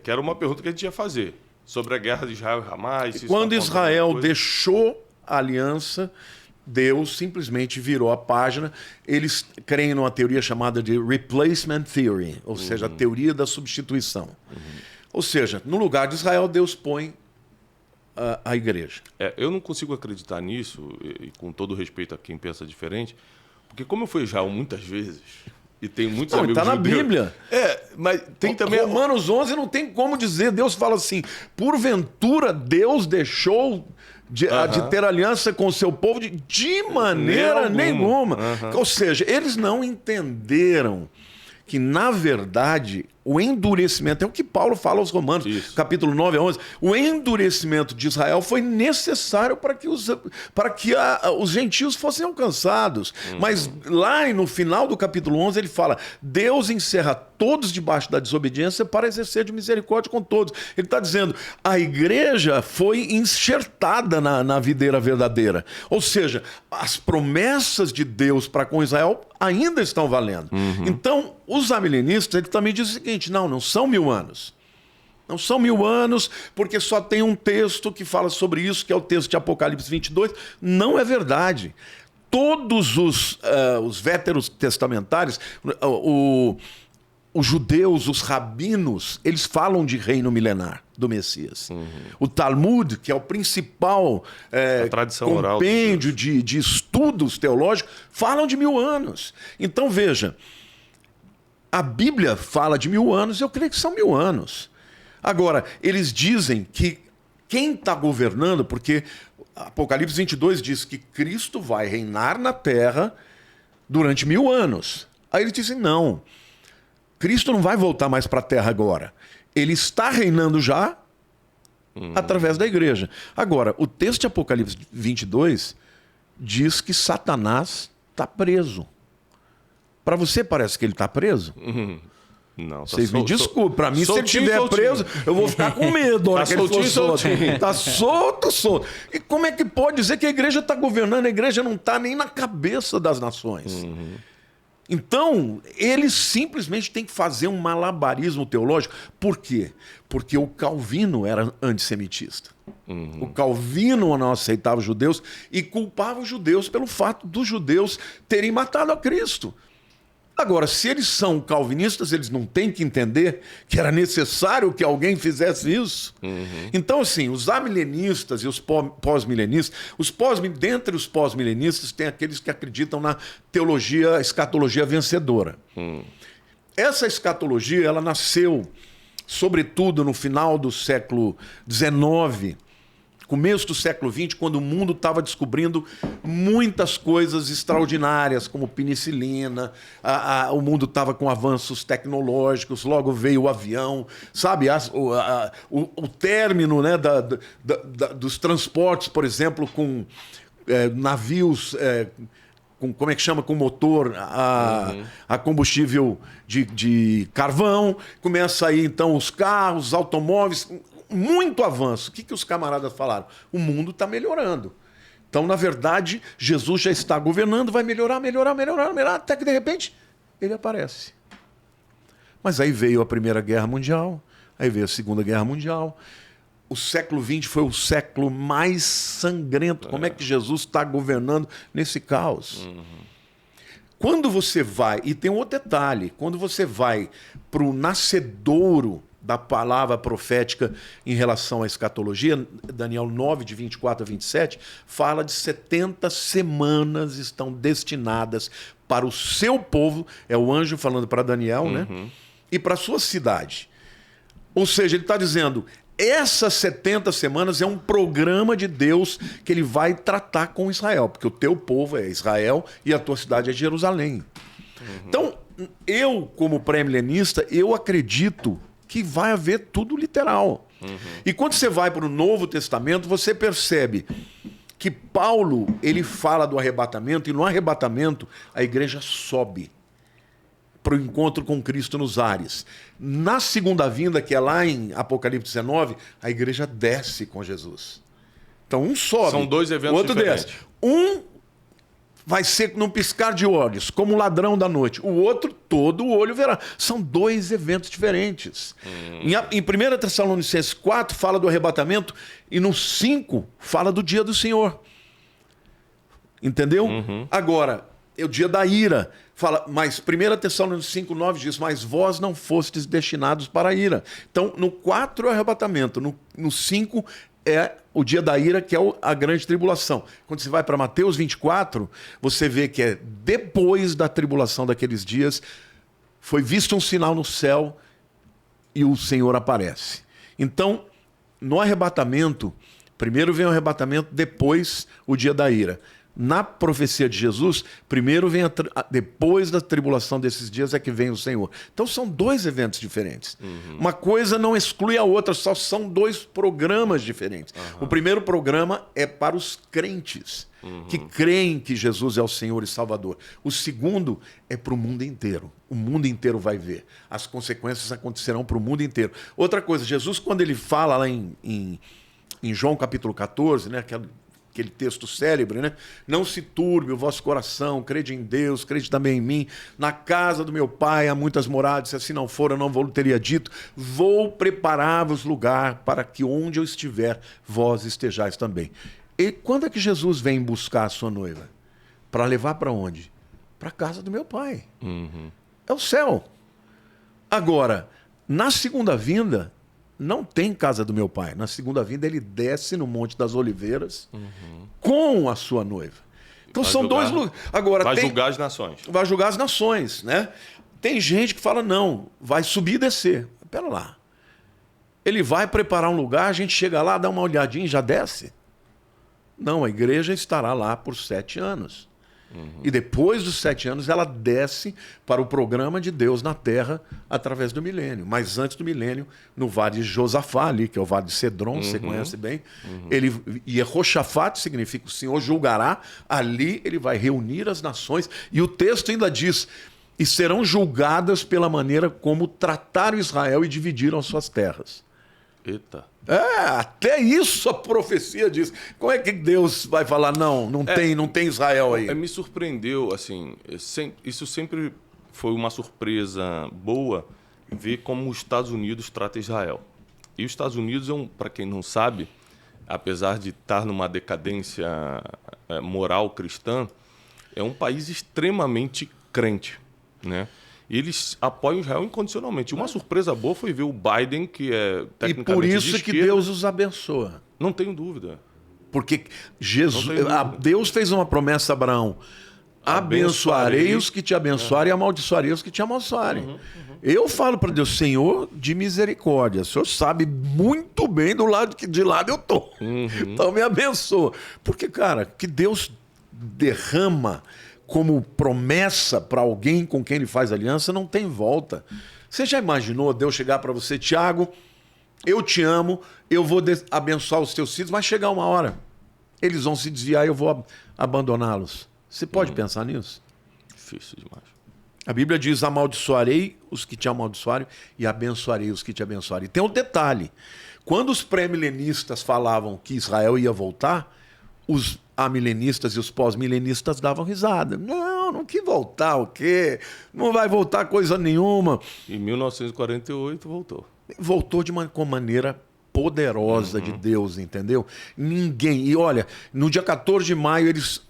Que era uma pergunta que a gente ia fazer. Sobre a guerra de Israel e Hamas. Quando Israel deixou a aliança, Deus simplesmente virou a página. Eles creem numa teoria chamada de Replacement Theory, ou seja, a teoria da substituição. Ou seja, no lugar de Israel, Deus põe a igreja. Eu não consigo acreditar nisso, e com todo respeito a quem pensa diferente, porque como eu fui a Israel muitas vezes, e tenho muitos amigos está na judeus, Bíblia. Mas tem também... Romanos 11 não tem como dizer. Deus fala assim, porventura Deus deixou de ter aliança com o seu povo de maneira nenhuma. Ou seja, eles não entenderam que, na verdade, o endurecimento, é o que Paulo fala aos Romanos, capítulo 9 a 11, o endurecimento de Israel foi necessário para que os gentios fossem alcançados. Mas lá no final do capítulo 11 ele fala, Deus encerra todos debaixo da desobediência para exercer de misericórdia com todos. Ele está dizendo, a igreja foi enxertada na videira verdadeira. Ou seja, as promessas de Deus para com Israel ainda estão valendo. Então, os amilenistas, ele também diz o seguinte, não são 1000 anos. Não são 1000 anos, porque só tem um texto que fala sobre isso, que é o texto de Apocalipse 22. Não é verdade. Todos os veterotestamentários, os judeus, os rabinos, eles falam de reino milenar do Messias. O Talmud, que é o principal compêndio de estudos teológicos, falam de 1000 anos. Então, veja, a Bíblia fala de 1000 anos, eu creio que são 1000 anos. Agora, eles dizem que quem está governando, porque Apocalipse 22 diz que Cristo vai reinar na terra durante 1000 anos. Aí eles dizem, não, Cristo não vai voltar mais para a terra agora. Ele está reinando já através da igreja. Agora, o texto de Apocalipse 22 diz que Satanás está preso. Para você parece que ele está preso? Não, Vocês me desculpem, para mim, se ele estiver preso, eu vou ficar com medo. Hora que ele for solto. Está solto. E como é que pode dizer que a igreja está governando? A igreja não está nem na cabeça das nações. Então, eles simplesmente têm que fazer um malabarismo teológico. Por quê? Porque o Calvino era antissemitista. O Calvino não aceitava os judeus e culpava os judeus pelo fato dos judeus terem matado a Cristo. Agora, se eles são calvinistas, eles não têm que entender que era necessário que alguém fizesse isso. Então, assim, os amilenistas e os pós-milenistas, dentre os pós-milenistas, tem aqueles que acreditam na teologia, escatologia vencedora. Essa escatologia, ela nasceu, sobretudo, no final do século XIX, começo do século XX, quando o mundo estava descobrindo muitas coisas extraordinárias, como penicilina, o mundo estava com avanços tecnológicos, logo veio o avião, sabe? O término, né, dos transportes, por exemplo, com navios... como é que chama? Com motor a combustível de carvão. Começa aí, então, os carros, os automóveis... Muito avanço. O que os camaradas falaram? O mundo está melhorando. Então, na verdade, Jesus já está governando, vai melhorar, até que, de repente, ele aparece. Mas aí veio a Primeira Guerra Mundial, aí veio a Segunda Guerra Mundial. O século XX foi o século mais sangrento. Como é que Jesus está governando nesse caos? Quando você vai, e tem um outro detalhe, quando você vai para o nascedouro da palavra profética em relação à escatologia, Daniel 9, de 24 a 27, fala de 70 semanas estão destinadas para o seu povo, é o anjo falando para Daniel, né? E para a sua cidade. Ou seja, ele está dizendo, essas 70 semanas é um programa de Deus que ele vai tratar com Israel, porque o teu povo é Israel e a tua cidade é Jerusalém. Então, eu, como pré-milenista, eu acredito que vai haver tudo literal. E quando você vai para o Novo Testamento, você percebe que Paulo, ele fala do arrebatamento, e no arrebatamento a igreja sobe para o encontro com Cristo nos ares. Na segunda vinda, que é lá em Apocalipse 19, a igreja desce com Jesus. Então um sobe, São dois eventos o outro diferentes. desce. Um vai ser num piscar de olhos, como um ladrão da noite. O outro, todo o olho verá. São dois eventos diferentes. Em 1 Tessalonicenses 4, fala do arrebatamento, e no 5, fala do dia do Senhor. Entendeu? Agora, é o dia da ira. Fala, mas 1 Tessalonicenses 5, 9 diz, mas vós não fostes destinados para a ira. Então, no 4 é o arrebatamento, no 5 é o dia da ira, que é a grande tribulação. Quando você vai para Mateus 24, você vê que é depois da tribulação daqueles dias, foi visto um sinal no céu e o Senhor aparece. Então, no arrebatamento, primeiro vem o arrebatamento, depois o dia da ira. Na profecia de Jesus, primeiro vem depois da tribulação desses dias é que vem o Senhor. Então são dois eventos diferentes. Uma coisa não exclui a outra, só são dois programas diferentes. O primeiro programa é para os crentes, que creem que Jesus é o Senhor e Salvador. O segundo é para o mundo inteiro. O mundo inteiro vai ver. As consequências acontecerão para o mundo inteiro. Outra coisa, Jesus, quando ele fala lá em João capítulo 14, né, aquele texto célebre, né? Não se turbe o vosso coração, crede em Deus, crede também em mim. Na casa do meu pai há muitas moradas, se assim não for, eu não vou teria dito. Vou preparar-vos lugar para que onde eu estiver, vós estejais também. E quando é que Jesus vem buscar a sua noiva? Para levar para onde? Para a casa do meu pai. É o céu. Agora, na segunda vinda, não tem casa do meu pai. Na segunda vinda, ele desce no Monte das Oliveiras com a sua noiva. Então são dois lugares. Agora, vai julgar as nações. Vai julgar as nações, né? Tem gente que fala, não, vai subir e descer. Pera lá. Ele vai preparar um lugar, a gente chega lá, dá uma olhadinha e já desce? Não, a igreja estará lá por 7 anos. E depois dos 7 anos, ela desce para o programa de Deus na terra através do milênio. Mas antes do milênio, no vale de Josafá, ali, que é o vale de Cedron, você conhece bem. E Jehoshafat significa o Senhor julgará. Ali ele vai reunir as nações. E o texto ainda diz, e serão julgadas pela maneira como trataram Israel e dividiram as suas terras. Eita. Até isso a profecia diz. Como é que Deus vai falar, não tem Israel aí? Me surpreendeu, assim, isso sempre foi uma surpresa boa, ver como os Estados Unidos tratam Israel. E os Estados Unidos, para quem não sabe, apesar de estar numa decadência moral cristã, é um país extremamente crente, né? E eles apoiam Israel incondicionalmente. Uma surpresa boa foi ver o Biden, que é tecnicamente e por isso de que esquerda. Deus os abençoa. Não tenho dúvida. Porque Deus fez uma promessa a Abraão. Abençoarei os que te abençoarem e amaldiçoarei os que te amaldiçoarem. Eu falo para Deus, Senhor de misericórdia, o Senhor sabe muito bem de lado eu estou. Então me abençoa. Porque, cara, que Deus derrama como promessa para alguém com quem ele faz aliança, não tem volta. Você já imaginou Deus chegar para você, Tiago, eu te amo, eu vou abençoar os teus filhos, vai chegar uma hora, eles vão se desviar e eu vou abandoná-los. Você pode pensar nisso? Difícil demais. A Bíblia diz, amaldiçoarei os que te amaldiçoarem e abençoarei os que te abençoarem. E tem um detalhe, quando os pré-milenistas falavam que Israel ia voltar, os amilenistas e os pós-milenistas davam risada. Não, Não quis voltar o quê? Não vai voltar coisa nenhuma. Em 1948 voltou. Voltou com maneira poderosa de Deus, entendeu? Ninguém. E olha, no dia 14 de maio eles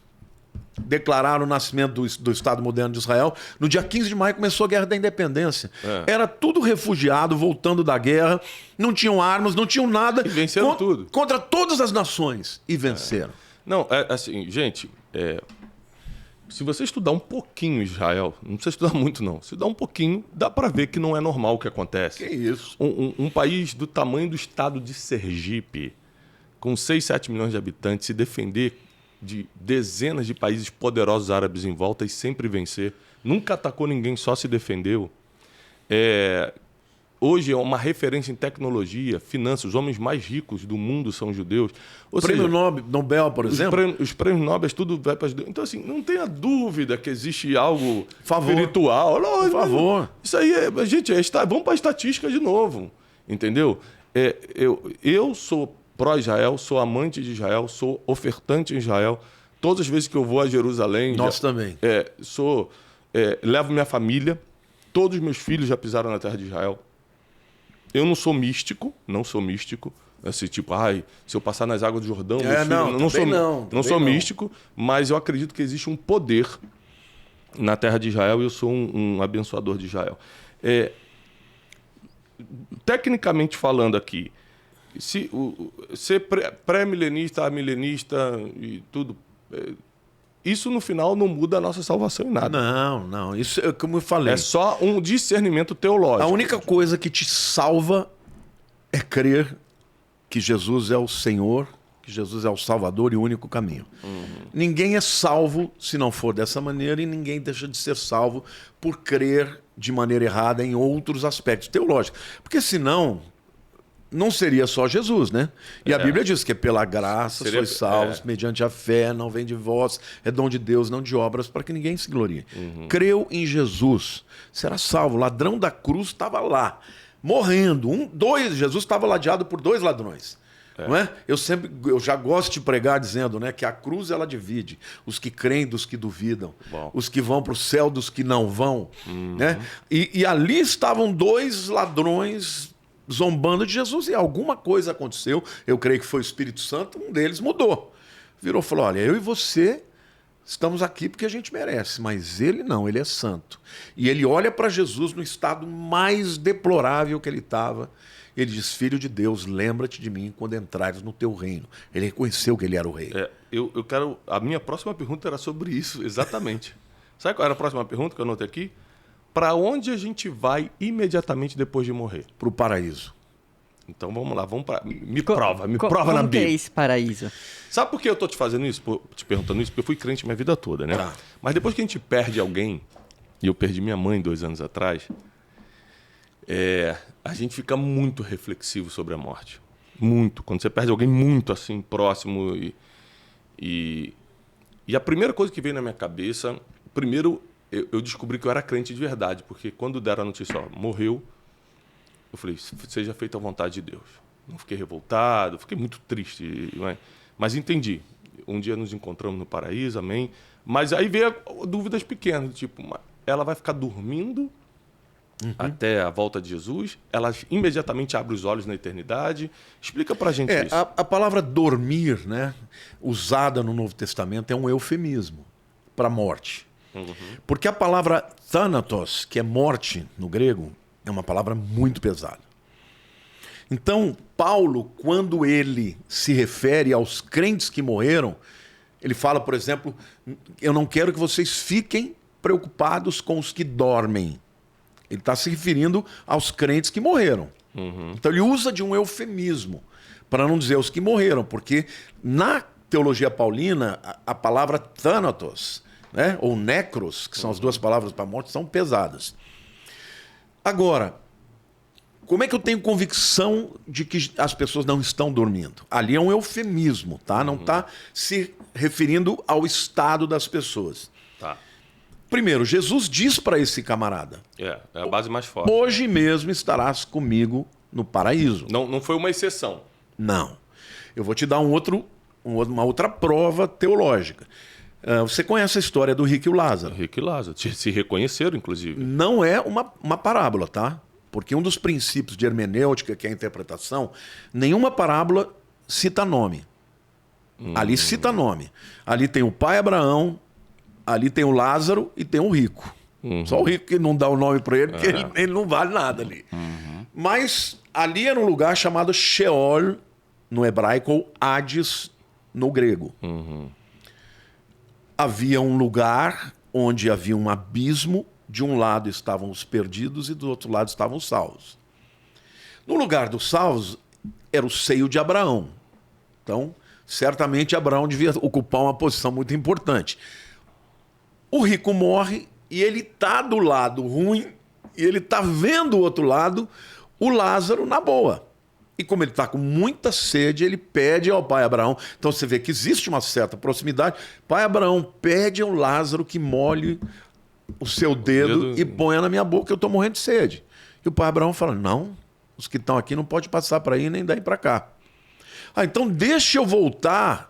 declararam o nascimento do Estado Moderno de Israel. No dia 15 de maio começou a Guerra da Independência. Era tudo refugiado, voltando da guerra. Não tinham armas, não tinham nada. E venceram tudo. Contra todas as nações. E venceram. Não, assim, gente, se você estudar um pouquinho Israel, não precisa estudar muito não, se estudar um pouquinho, dá para ver que não é normal o que acontece. Que isso? Um país do tamanho do estado de Sergipe, com 6, 7 milhões de habitantes, se defender de dezenas de países poderosos árabes em volta e sempre vencer, nunca atacou ninguém, só se defendeu. Hoje é uma referência em tecnologia, finanças. Os homens mais ricos do mundo são judeus. Ou Prêmio seja, Nobel, por exemplo? Os prêmios Nobel, tudo vai para judeus. Então, assim, não tenha dúvida que existe algo Favor. espiritual. Não, Por favor. Isso aí, gente, vamos para a estatística de novo. Entendeu? Eu sou pró-Israel, sou amante de Israel, sou ofertante em Israel. Todas as vezes que eu vou a Jerusalém... Nós também. Levo minha família. Todos os meus filhos já pisaram na terra de Israel. Eu não sou místico. Assim, tipo, se eu passar nas águas do Jordão... Não sou místico, mas eu acredito que existe um poder na terra de Israel e eu sou um abençoador de Israel. Tecnicamente falando aqui, ser pré-milenista, milenista e tudo... Isso, no final, não muda a nossa salvação em nada. Não. Isso é como eu falei. É só um discernimento teológico. A única coisa que te salva é crer que Jesus é o Senhor, que Jesus é o Salvador e o único caminho. Ninguém é salvo se não for dessa maneira e ninguém deixa de ser salvo por crer de maneira errada em outros aspectos teológicos. Porque senão... não seria só Jesus, né? E a Bíblia diz que é pela graça sois salvos, mediante a fé, não vem de vós, é dom de Deus, não de obras, para que ninguém se glorie. Creu em Jesus, será salvo. O ladrão da cruz estava lá, morrendo. Jesus estava ladeado por 2 ladrões. Não é? Eu já gosto de pregar dizendo, né, que a cruz ela divide os que creem dos que duvidam, os que vão para o céu dos que não vão. Né? E ali estavam 2 ladrões zombando de Jesus e alguma coisa aconteceu, eu creio que foi o Espírito Santo, um deles mudou. Virou e falou, olha, eu e você estamos aqui porque a gente merece, mas ele não, ele é santo. E ele olha para Jesus no estado mais deplorável que ele estava. Ele diz, filho de Deus, lembra-te de mim quando entrares no teu reino. Ele reconheceu que ele era o rei. Eu quero... A minha próxima pergunta era sobre isso, exatamente. Sabe qual era a próxima pergunta que eu anotei aqui? Para onde a gente vai imediatamente depois de morrer? Para o paraíso. Então vamos lá, me prova na Bíblia. O que é esse paraíso? Sabe por que eu tô te fazendo isso, te perguntando isso? Porque eu fui crente minha vida toda, né? Mas depois que a gente perde alguém, e eu perdi minha mãe 2 anos atrás, a gente fica muito reflexivo sobre a morte. Muito. Quando você perde alguém muito assim, próximo. E a primeira coisa que veio na minha cabeça, primeiro... Eu descobri que eu era crente de verdade, porque quando deram a notícia, morreu, eu falei, seja feita a vontade de Deus. Não fiquei revoltado, fiquei muito triste, mas entendi. Um dia nos encontramos no paraíso, amém. Mas aí veio dúvidas pequenas, tipo, ela vai ficar dormindo até a volta de Jesus? Ela imediatamente abre os olhos na eternidade? Explica pra gente isso. A palavra dormir, né, usada no Novo Testamento, é um eufemismo para morte. Porque a palavra thanatos, que é morte no grego, é uma palavra muito pesada. Então, Paulo, quando ele se refere aos crentes que morreram, ele fala, por exemplo, eu não quero que vocês fiquem preocupados com os que dormem. Ele está se referindo aos crentes que morreram. Então ele usa de um eufemismo, para não dizer os que morreram, porque na teologia paulina, a palavra thanatos, né, ou necros, que são as 2 palavras para morte, são pesadas. Agora, como é que eu tenho convicção de que as pessoas não estão dormindo? Ali é um eufemismo, tá? Não está se referindo ao estado das pessoas. Tá. Primeiro, Jesus diz para esse camarada... É a base mais forte. Hoje mesmo estarás comigo no paraíso. Não foi uma exceção. Não. Eu vou te dar uma outra prova teológica. Você conhece a história do rico e o Lázaro. Rico e Lázaro. Se reconheceram, inclusive. Não é uma parábola, tá? Porque um dos princípios de hermenêutica, que é a interpretação, nenhuma parábola cita nome. Ali cita nome. Ali tem o pai Abraão, ali tem o Lázaro e tem o rico. Só o rico que não dá o nome para ele, porque ele não vale nada ali. Mas ali era um lugar chamado Sheol, no hebraico, ou Hades, no grego. Havia um lugar onde havia um abismo. De um lado estavam os perdidos e do outro lado estavam os salvos. No lugar dos salvos era o seio de Abraão. Então, certamente Abraão devia ocupar uma posição muito importante. O rico morre e ele está do lado ruim e ele está vendo o outro lado, o Lázaro na boa. E como ele está com muita sede, ele pede ao pai Abraão. Então você vê que existe uma certa proximidade. Pai Abraão pede ao Lázaro que molhe o seu dedo e ponha na minha boca, eu estou morrendo de sede. E o pai Abraão fala, não, os que estão aqui não pode passar para aí nem daí para cá. Então deixa eu voltar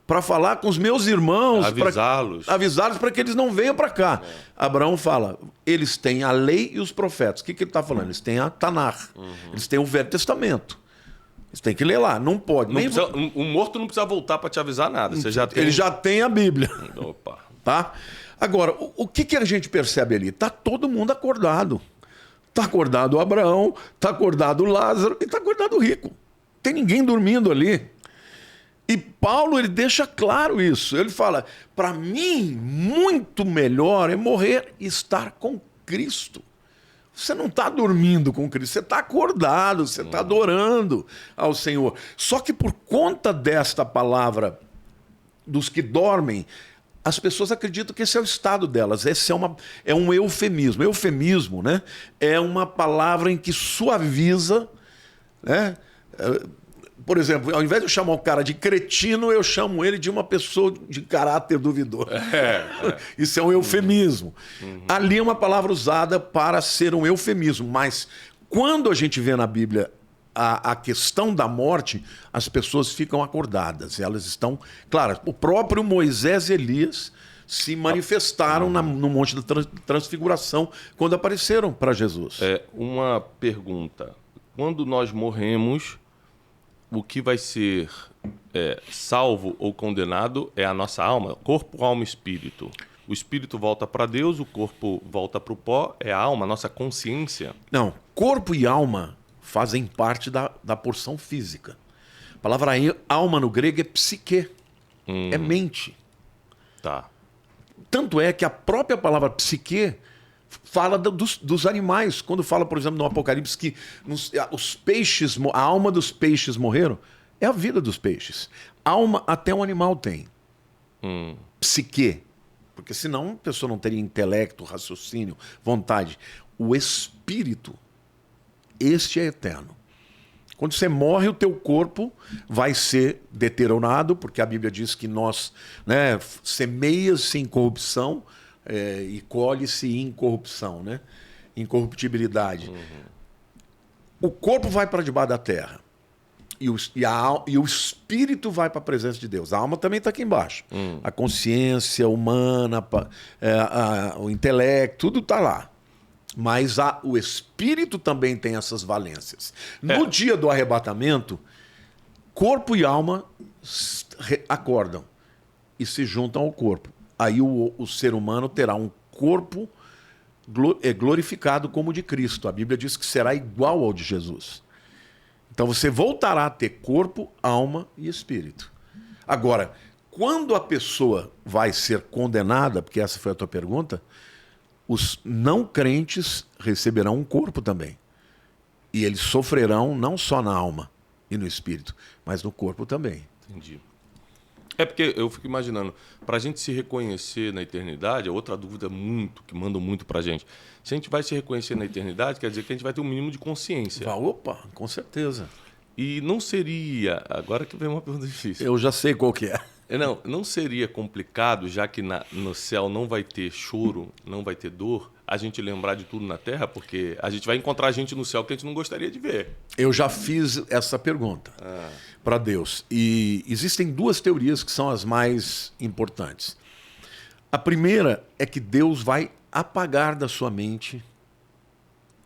para falar com os meus irmãos. Avisá-los para que eles não venham para cá. Abraão fala, eles têm a lei e os profetas. O que ele está falando? Eles têm a Tanar. Eles têm o Velho Testamento. Você tem que ler lá, não pode. O morto não precisa voltar para te avisar nada. Você já tem... Ele já tem a Bíblia. Opa. Tá? Agora, o que a gente percebe ali? Está todo mundo acordado. Está acordado o Abraão, está acordado o Lázaro e está acordado o rico. Tem ninguém dormindo ali. E Paulo, ele deixa claro isso. Ele fala, para mim, muito melhor é morrer e estar com Cristo. Você não está dormindo com Cristo, você está acordado, você está adorando ao Senhor. Só que por conta desta palavra dos que dormem, as pessoas acreditam que esse é o estado delas. Esse é um eufemismo. Eufemismo, né? É uma palavra em que suaviza, né? Por exemplo, ao invés de eu chamar o cara de cretino, eu chamo ele de uma pessoa de caráter duvidoso. Isso é um eufemismo. Ali é uma palavra usada para ser um eufemismo, mas quando a gente vê na Bíblia a questão da morte, as pessoas ficam acordadas. Elas estão... Claro, o próprio Moisés e Elias se manifestaram no Monte da Transfiguração quando apareceram para Jesus. Uma pergunta. Quando nós morremos, o que vai ser salvo ou condenado é a nossa alma, corpo, alma e espírito. O espírito volta para Deus, o corpo volta para o pó, é a alma, a nossa consciência. Não, corpo e alma fazem parte da porção física. A palavra alma no grego é psique, é mente. Tá. Tanto é que a própria palavra psique fala dos animais. Quando fala, por exemplo, no Apocalipse que os peixes, a alma dos peixes morreram, é a vida dos peixes. Alma até um animal tem. Psique. Porque senão a pessoa não teria intelecto, raciocínio, vontade. O espírito, este é eterno. Quando você morre, o teu corpo vai ser deteriorado, porque a Bíblia diz que nós, né, semeia-se em corrupção e colhe-se incorrupção, né? Incorruptibilidade. O corpo vai para debaixo da terra. E o espírito vai para a presença de Deus. A alma também está aqui embaixo. A consciência humana, o intelecto, tudo está lá. Mas o espírito também tem essas valências. No dia do arrebatamento, corpo e alma acordam e se juntam ao corpo. Aí o ser humano terá um corpo glorificado como o de Cristo. A Bíblia diz que será igual ao de Jesus. Então você voltará a ter corpo, alma e espírito. Agora, quando a pessoa vai ser condenada, porque essa foi a tua pergunta, os não crentes receberão um corpo também. E eles sofrerão não só na alma e no espírito, mas no corpo também. Entendi. É porque eu fico imaginando, para a gente se reconhecer na eternidade, é outra dúvida que mandam muito para a gente. Se a gente vai se reconhecer na eternidade, quer dizer que a gente vai ter um mínimo de consciência. Opa, com certeza. E não seria... Agora que vem uma pergunta difícil. Eu já sei qual que é. Não seria complicado, já que no céu não vai ter choro, não vai ter dor, a gente lembrar de tudo na Terra? Porque a gente vai encontrar gente no céu que a gente não gostaria de ver. Eu já fiz essa pergunta para Deus. E existem duas teorias que são as mais importantes. A primeira é que Deus vai apagar da sua mente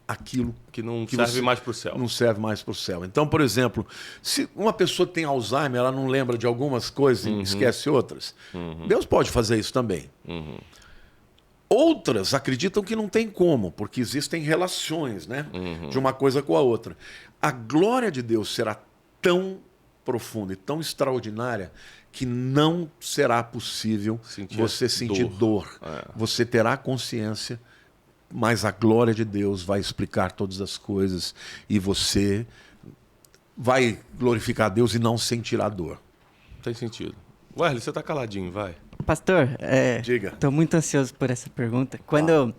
aquilo Que não serve mais para o céu. não serve mais para o céu. Então, por exemplo, se uma pessoa tem Alzheimer, ela não lembra de algumas coisas e esquece outras. Deus pode fazer isso também. Outras acreditam que não tem como, porque existem relações, né, de uma coisa com a outra. A glória de Deus será tão profunda e tão extraordinária que não será possível você sentir dor. Você terá consciência, mas a glória de Deus vai explicar todas as coisas e você vai glorificar a Deus e não sentirá dor. Tem sentido. Wesley, você tá caladinho, vai. Pastor, Diga. tô muito ansioso por essa pergunta. Quando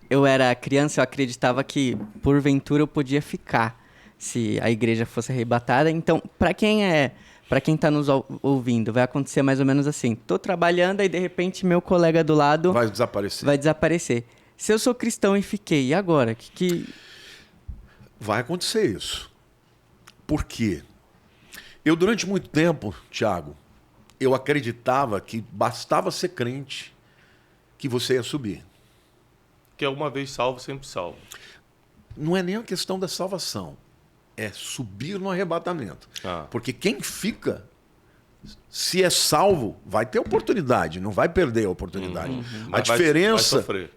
eu era criança, eu acreditava que, porventura, eu podia ficar se a igreja fosse arrebatada. Então, para quem tá nos ouvindo, vai acontecer mais ou menos assim. Tô trabalhando e, de repente, meu colega do lado Vai desaparecer. vai desaparecer. Se eu sou cristão e fiquei, e agora? Vai acontecer isso. Por quê? Eu, durante muito tempo, Tiago, eu acreditava que bastava ser crente que você ia subir. Que é uma vez salvo, sempre salvo. Não é nem a questão da salvação. É subir no arrebatamento. Porque quem fica, se é salvo, vai ter oportunidade, não vai perder a oportunidade. Mas A diferença vai sofrer.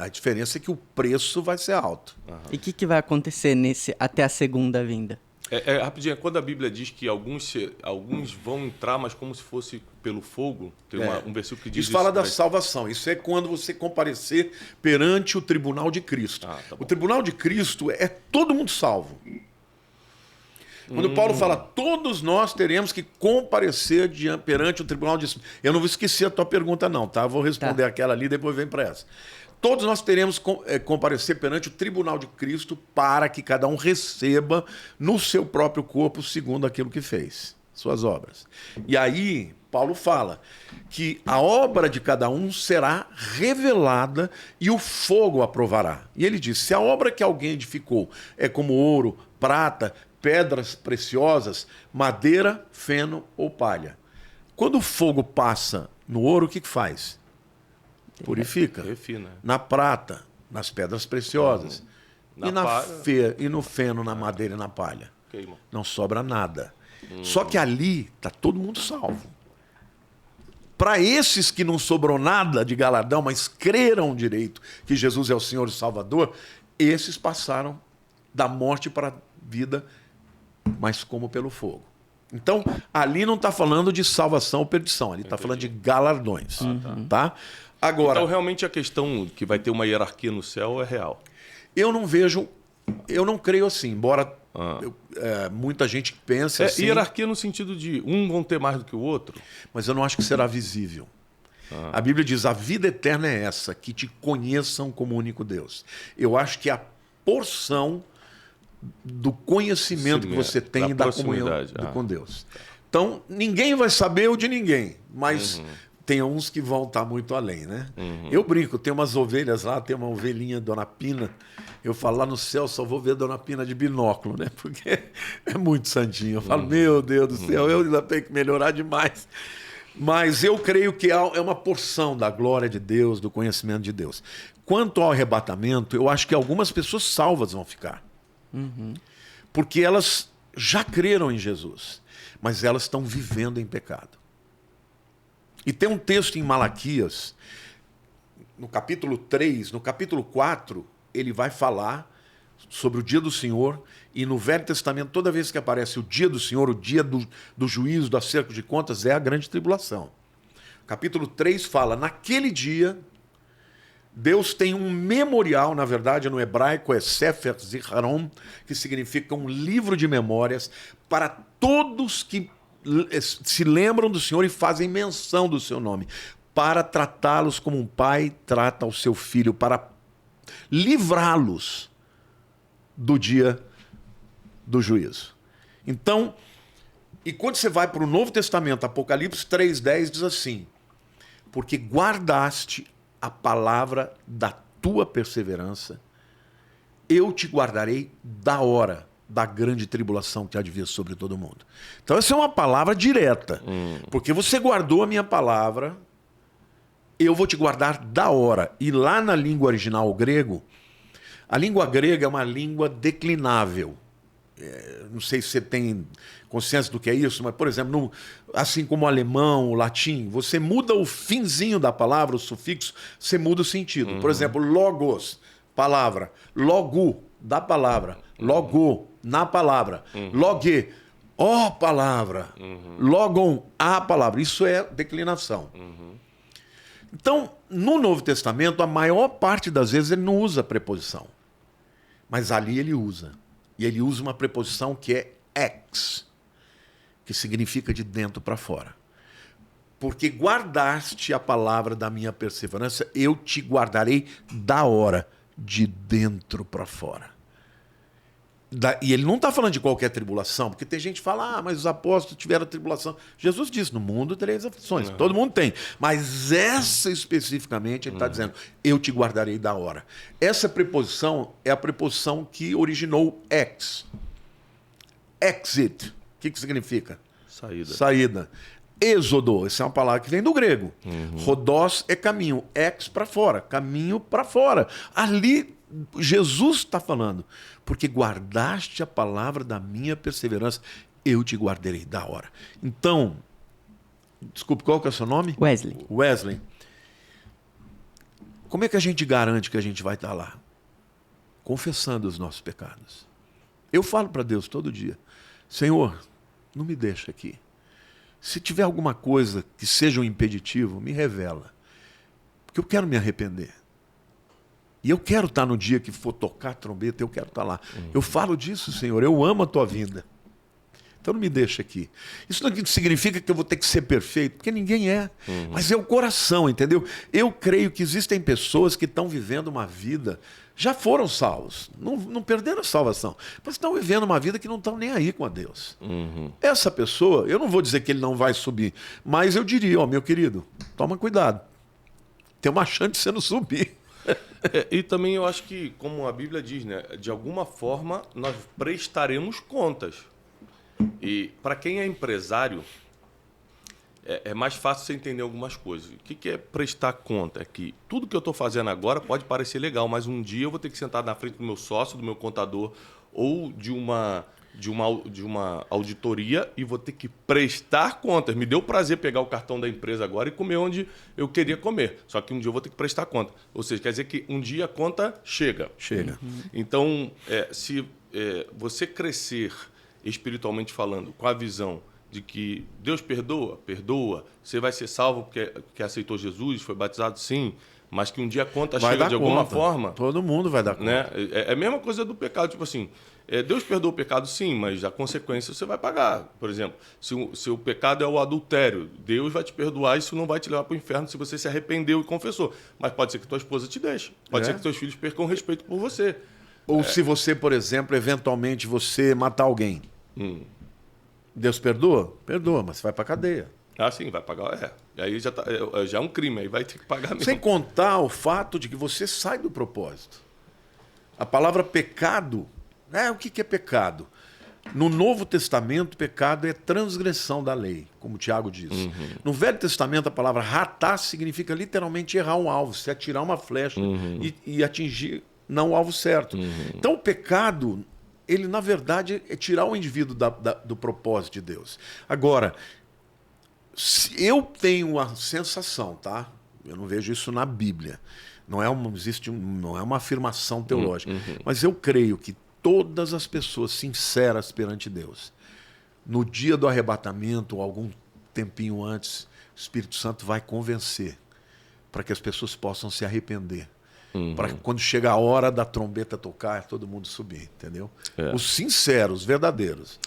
a diferença é que o preço vai ser alto. E o que vai acontecer até a segunda vinda? Rapidinho, quando a Bíblia diz que alguns vão entrar, mas como se fosse pelo fogo, tem um versículo que diz Isso fala da mas- salvação. Isso é quando você comparecer perante o tribunal de Cristo. Tá bom. O tribunal de Cristo é todo mundo salvo. Quando Paulo fala, todos nós teremos que comparecer perante o tribunal de... Eu não vou esquecer a tua pergunta não, tá? Eu vou responder aquela ali, depois vem para essa. Todos nós teremos que comparecer perante o tribunal de Cristo para que cada um receba no seu próprio corpo segundo aquilo que fez, suas obras. E aí, Paulo fala que a obra de cada um será revelada e o fogo a provará. E ele diz, se a obra que alguém edificou é como ouro, prata, pedras preciosas, madeira, feno ou palha. Quando o fogo passa no ouro, o que faz? Purifica. Refina. Na prata, nas pedras preciosas. E no feno, na madeira e na palha. Queima. Não sobra nada. Só que ali está todo mundo salvo. Para esses que não sobrou nada de galardão, mas creram direito que Jesus é o Senhor e Salvador, esses passaram da morte para a vida, mas como pelo fogo. Então, ali não está falando de salvação ou perdição, ali está falando de galardões. Tá? Agora, Então, realmente, a questão que vai ter uma hierarquia no céu é real. eu não creio assim, embora muita gente pense assim, Hierarquia no sentido de um vão ter mais do que o outro. mas eu não acho que será visível. A Bíblia diz, a vida eterna é essa, que te conheçam como único Deus. Eu acho que a porção do conhecimento que você tem da comunhão com Deus. Então, ninguém vai saber o de ninguém, mas tem uns que vão estar muito além, né? Eu brinco, tem umas ovelhas lá, tem uma ovelhinha, Dona Pina, eu falo, lá no céu só vou ver Dona Pina de binóculo, né? Porque é muito santinho. Eu falo, meu Deus do céu, eu ainda tenho que melhorar demais. Mas eu creio que é uma porção da glória de Deus, do conhecimento de Deus. Quanto ao arrebatamento, eu acho que algumas pessoas salvas vão ficar. Porque elas já creram em Jesus, mas elas estão vivendo em pecado. E tem um texto em Malaquias, no capítulo 3, no capítulo 4, ele vai falar sobre o dia do Senhor, e no Velho Testamento, toda vez que aparece o dia do Senhor, o dia do juízo, do acerto de contas, é a grande tribulação. Capítulo 3 fala, naquele dia, Deus tem um memorial, na verdade, no hebraico é Sefer Zicharon, que significa um livro de memórias, para todos que se lembram do Senhor e fazem menção do seu nome, para tratá-los como um pai trata o seu filho, para livrá-los do dia do juízo. Então, e quando você vai para o Novo Testamento, Apocalipse 3,10 diz assim, porque guardaste a palavra da tua perseverança, eu te guardarei da hora da grande tribulação que há de vir sobre todo mundo. Então essa é uma palavra direta, porque você guardou a minha palavra eu vou te guardar da hora. E lá na língua original grego, a língua grega é uma língua declinável. Não sei se você tem consciência do que é isso, mas, por exemplo, assim como o alemão, o latim, você muda o finzinho da palavra, o sufixo, você muda o sentido. Por exemplo, logos, palavra. Logo, da palavra. Logo, na palavra. Logue, ó palavra. Logon, a palavra. Isso é declinação. Então, no Novo Testamento, a maior parte das vezes ele não usa preposição. Mas ali ele usa. E ele usa uma preposição que é ex, que significa de dentro para fora. Porque guardaste a palavra da minha perseverança, eu te guardarei da hora, de dentro para fora. E ele não está falando de qualquer tribulação, porque tem gente que fala, mas os apóstolos tiveram tribulação. Jesus disse, no mundo tereis aflições. Todo mundo tem. Mas essa especificamente, ele está dizendo, eu te guardarei da hora. Essa preposição é a preposição que originou ex. Exit. O que significa? Saída. Êxodo, essa é uma palavra que vem do grego. Rodós é caminho. Ex para fora. Caminho para fora. Ali, Jesus está falando, porque guardaste a palavra da minha perseverança, eu te guardarei da hora. Então, desculpe, qual que é o seu nome? Wesley. Como é que a gente garante que a gente vai estar lá? Confessando os nossos pecados. Eu falo para Deus todo dia, Senhor, não me deixa aqui. Se tiver alguma coisa que seja um impeditivo, me revela. Porque eu quero me arrepender. E eu quero estar no dia que for tocar a trombeta, eu quero estar lá. Eu falo disso, Senhor, eu amo a tua vinda. Então não me deixa aqui. Isso não significa que eu vou ter que ser perfeito, porque ninguém é. Mas é o coração, entendeu? Eu creio que existem pessoas que estão vivendo uma vida, já foram salvos, não perderam a salvação, mas estão vivendo uma vida que não estão nem aí com a Deus. Essa pessoa, eu não vou dizer que ele não vai subir, mas eu diria, meu querido, toma cuidado. Tem uma chance de você não subir. E também eu acho que, como a Bíblia diz, né, de alguma forma nós prestaremos contas. E para quem é empresário, é mais fácil você entender algumas coisas. O que é prestar conta? É que tudo que eu estou fazendo agora pode parecer legal, mas um dia eu vou ter que sentar na frente do meu sócio, do meu contador, ou de uma auditoria e vou ter que prestar contas. Me deu prazer pegar o cartão da empresa agora e comer onde eu queria comer. Só que um dia eu vou ter que prestar conta. Ou seja, quer dizer que um dia a conta chega. Então, se você crescer espiritualmente falando, com a visão de que Deus perdoa, você vai ser salvo porque aceitou Jesus, foi batizado, sim, mas que um dia a conta chega de alguma forma. Todo mundo vai dar conta. Né? É a mesma coisa do pecado, tipo assim, Deus perdoa o pecado, sim, mas a consequência você vai pagar. Por exemplo, se o pecado é o adultério, Deus vai te perdoar, isso não vai te levar para o inferno se você se arrependeu e confessou. Mas pode ser que tua esposa te deixe, pode ser que teus filhos percam respeito por você. Ou se você, por exemplo, eventualmente você matar alguém. Deus perdoa? Perdoa, mas você vai para cadeia. Sim, vai pagar. E aí já é um crime, aí vai ter que pagar mesmo. Sem contar o fato de que você sai do propósito. A palavra pecado, o que é pecado? No Novo Testamento, pecado é transgressão da lei, como o Tiago diz. No Velho Testamento, a palavra ratar significa literalmente errar um alvo, se atirar uma flecha e atingir não o alvo certo. Então, o pecado, ele, na verdade, é tirar o indivíduo do propósito de Deus. Agora, se eu tenho a sensação, tá? Eu não vejo isso na Bíblia. Não é uma afirmação teológica. Mas eu creio que todas as pessoas sinceras perante Deus, no dia do arrebatamento, ou algum tempinho antes, o Espírito Santo vai convencer para que as pessoas possam se arrepender. Para que quando chega a hora da trombeta tocar, todo mundo subir, entendeu? Os sinceros, os verdadeiros.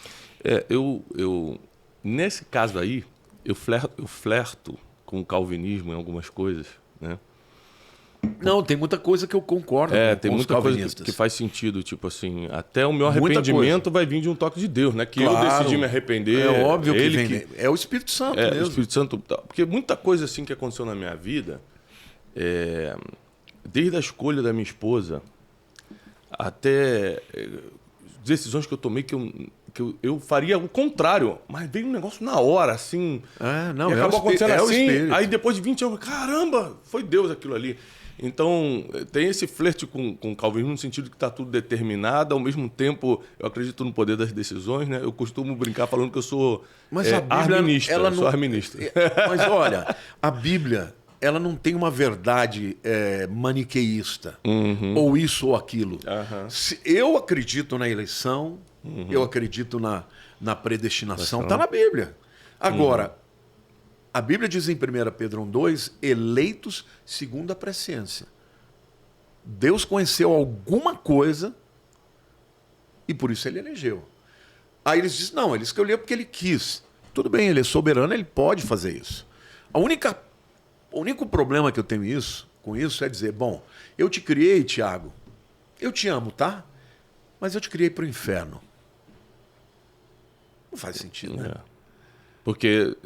Nesse caso aí, eu flerto com o calvinismo em algumas coisas, né? Não, tem muita coisa que eu concordo tem com muita os calvinistas. coisa que faz sentido, tipo assim, até o meu arrependimento vai vir de um toque de Deus, né? Que eu decidi me arrepender. É óbvio que vem. É o Espírito Santo mesmo. O Espírito Santo, porque muita coisa assim que aconteceu na minha vida, desde a escolha da minha esposa até decisões que eu tomei que eu eu faria o contrário, mas veio um negócio na hora, assim. Não, e acabou acontecendo o assim. espírito. Aí depois de 20 anos, caramba, foi Deus aquilo ali. Então, tem esse flerte com o calvinismo no sentido que está tudo determinado, ao mesmo tempo eu acredito no poder das decisões, né? Eu costumo brincar falando que eu sou arminista. ela sou arminista. Mas olha, a Bíblia, ela não tem uma verdade maniqueísta, ou isso ou aquilo. Eu acredito na eleição, eu acredito na predestinação, está na Bíblia. Agora, a Bíblia diz em 1 Pedro 1,2, eleitos segundo a presciência. Deus conheceu alguma coisa e por isso ele elegeu. Aí eles dizem, não, ele escolheu porque ele quis. Tudo bem, ele é soberano, ele pode fazer isso. O único problema que eu tenho com isso é dizer, bom, eu te criei, Tiago, eu te amo, tá? Mas eu te criei para o inferno. Não faz sentido, né? Porque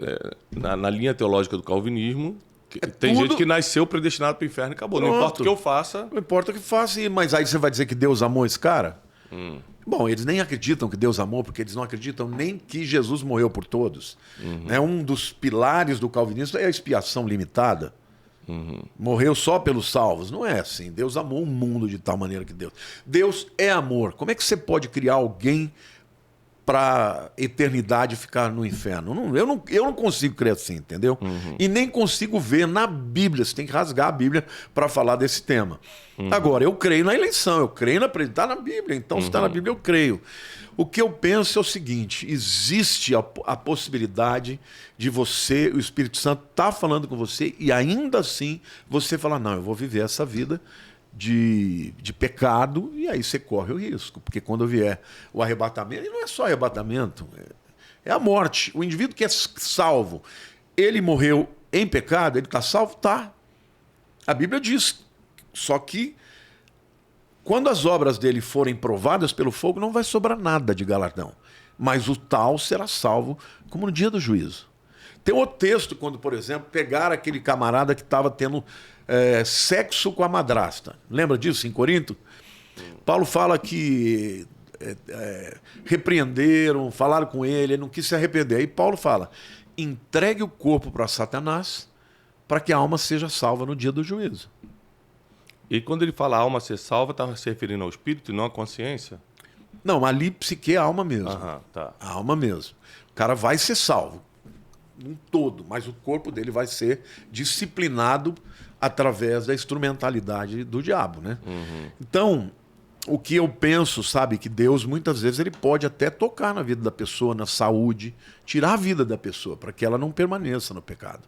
na linha teológica do calvinismo, tem gente que nasceu predestinado para o inferno e acabou. Pronto. Não importa o que eu faça. Não importa o que faça, mas aí você vai dizer que Deus amou esse cara? Bom, eles nem acreditam que Deus amou, porque eles não acreditam nem que Jesus morreu por todos. Um dos pilares do calvinismo é a expiação limitada. Morreu só pelos salvos. Não é assim. Deus amou o mundo de tal maneira que Deus é amor. Como é que você pode criar alguém para eternidade ficar no inferno? Eu não consigo crer assim, entendeu? E nem consigo ver na Bíblia. Você tem que rasgar a Bíblia para falar desse tema. Agora, eu creio na eleição, eu creio está na Bíblia. Então, se está na Bíblia, eu creio. O que eu penso é o seguinte, existe a possibilidade de você, o Espírito Santo está falando com você e ainda assim você falar, não, eu vou viver essa vida de pecado, e aí você corre o risco, porque quando vier o arrebatamento, e não é só arrebatamento, é a morte. O indivíduo que é salvo, ele morreu em pecado, ele está salvo? Tá. A Bíblia diz, só que quando as obras dele forem provadas pelo fogo, não vai sobrar nada de galardão, mas o tal será salvo como no dia do juízo. Tem outro texto, quando, por exemplo, pegaram aquele camarada que estava tendo sexo com a madrasta. Lembra disso em Corinto? Paulo fala que repreenderam, falaram com ele não quis se arrepender. Aí Paulo fala, entregue o corpo para Satanás para que a alma seja salva no dia do juízo. E quando ele fala alma ser salva, está se referindo ao espírito e não à consciência? Não, ali psique é a alma mesmo. Tá. A alma mesmo. O cara vai ser salvo, um todo, mas o corpo dele vai ser disciplinado através da instrumentalidade do diabo, né? Então, o que eu penso, sabe, que Deus muitas vezes ele pode até tocar na vida da pessoa, na saúde, tirar a vida da pessoa, para que ela não permaneça no pecado.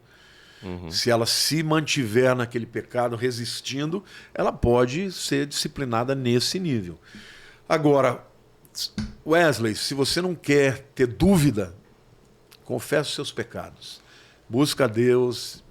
Se ela se mantiver naquele pecado resistindo, ela pode ser disciplinada nesse nível. Agora, Wesley, se você não quer ter dúvida, confesse os seus pecados, busca a Deus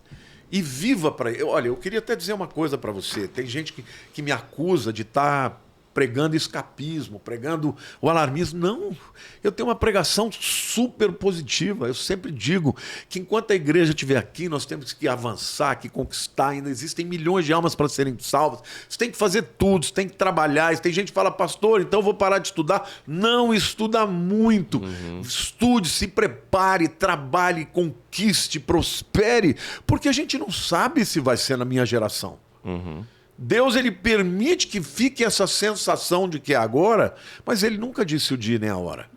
e viva para ele. Olha, eu queria até dizer uma coisa para você. Tem gente que me acusa de estar pregando escapismo, pregando o alarmismo. Não, eu tenho uma pregação super positiva. Eu sempre digo que enquanto a igreja estiver aqui, nós temos que avançar, que conquistar. Ainda existem milhões de almas para serem salvas. Você tem que fazer tudo, você tem que trabalhar. Tem gente que fala, pastor, então eu vou parar de estudar. Não, estuda muito. Estude, se prepare, trabalhe, conquiste, prospere, porque a gente não sabe se vai ser na minha geração. Deus, ele permite que fique essa sensação de que é agora, mas ele nunca disse o dia nem a hora.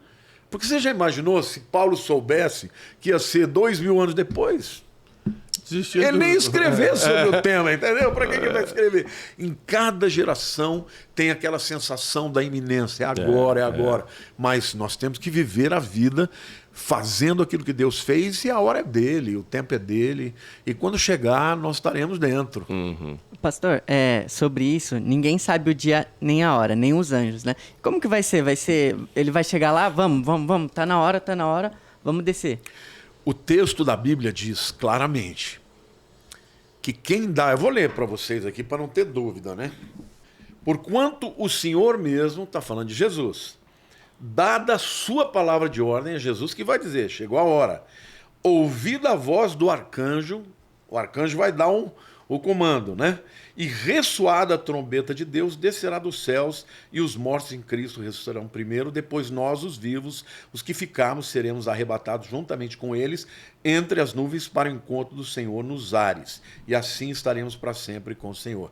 Porque você já imaginou se Paulo soubesse que ia ser 2000 anos depois? Ele nem escrever sobre o tema, entendeu? Para que ele vai escrever? Em cada geração tem aquela sensação da iminência, é agora, é agora. Mas nós temos que viver a vida fazendo aquilo que Deus fez, e a hora é dele, o tempo é dele, e quando chegar nós estaremos dentro. Pastor, sobre isso, ninguém sabe o dia nem a hora, nem os anjos, né? Como que vai ser? Ele vai chegar lá, vamos, tá na hora, vamos descer. O texto da Bíblia diz claramente que quem dá, eu vou ler para vocês aqui para não ter dúvida, né? Porquanto o Senhor mesmo, está falando de Jesus, dada a sua palavra de ordem, é Jesus que vai dizer, chegou a hora, ouvida a voz do arcanjo, o arcanjo vai dar o comando, né? E ressoada a trombeta de Deus, descerá dos céus, e os mortos em Cristo ressuscitarão primeiro, depois nós, os vivos, os que ficarmos, seremos arrebatados juntamente com eles entre as nuvens para o encontro do Senhor nos ares, e assim estaremos para sempre com o Senhor.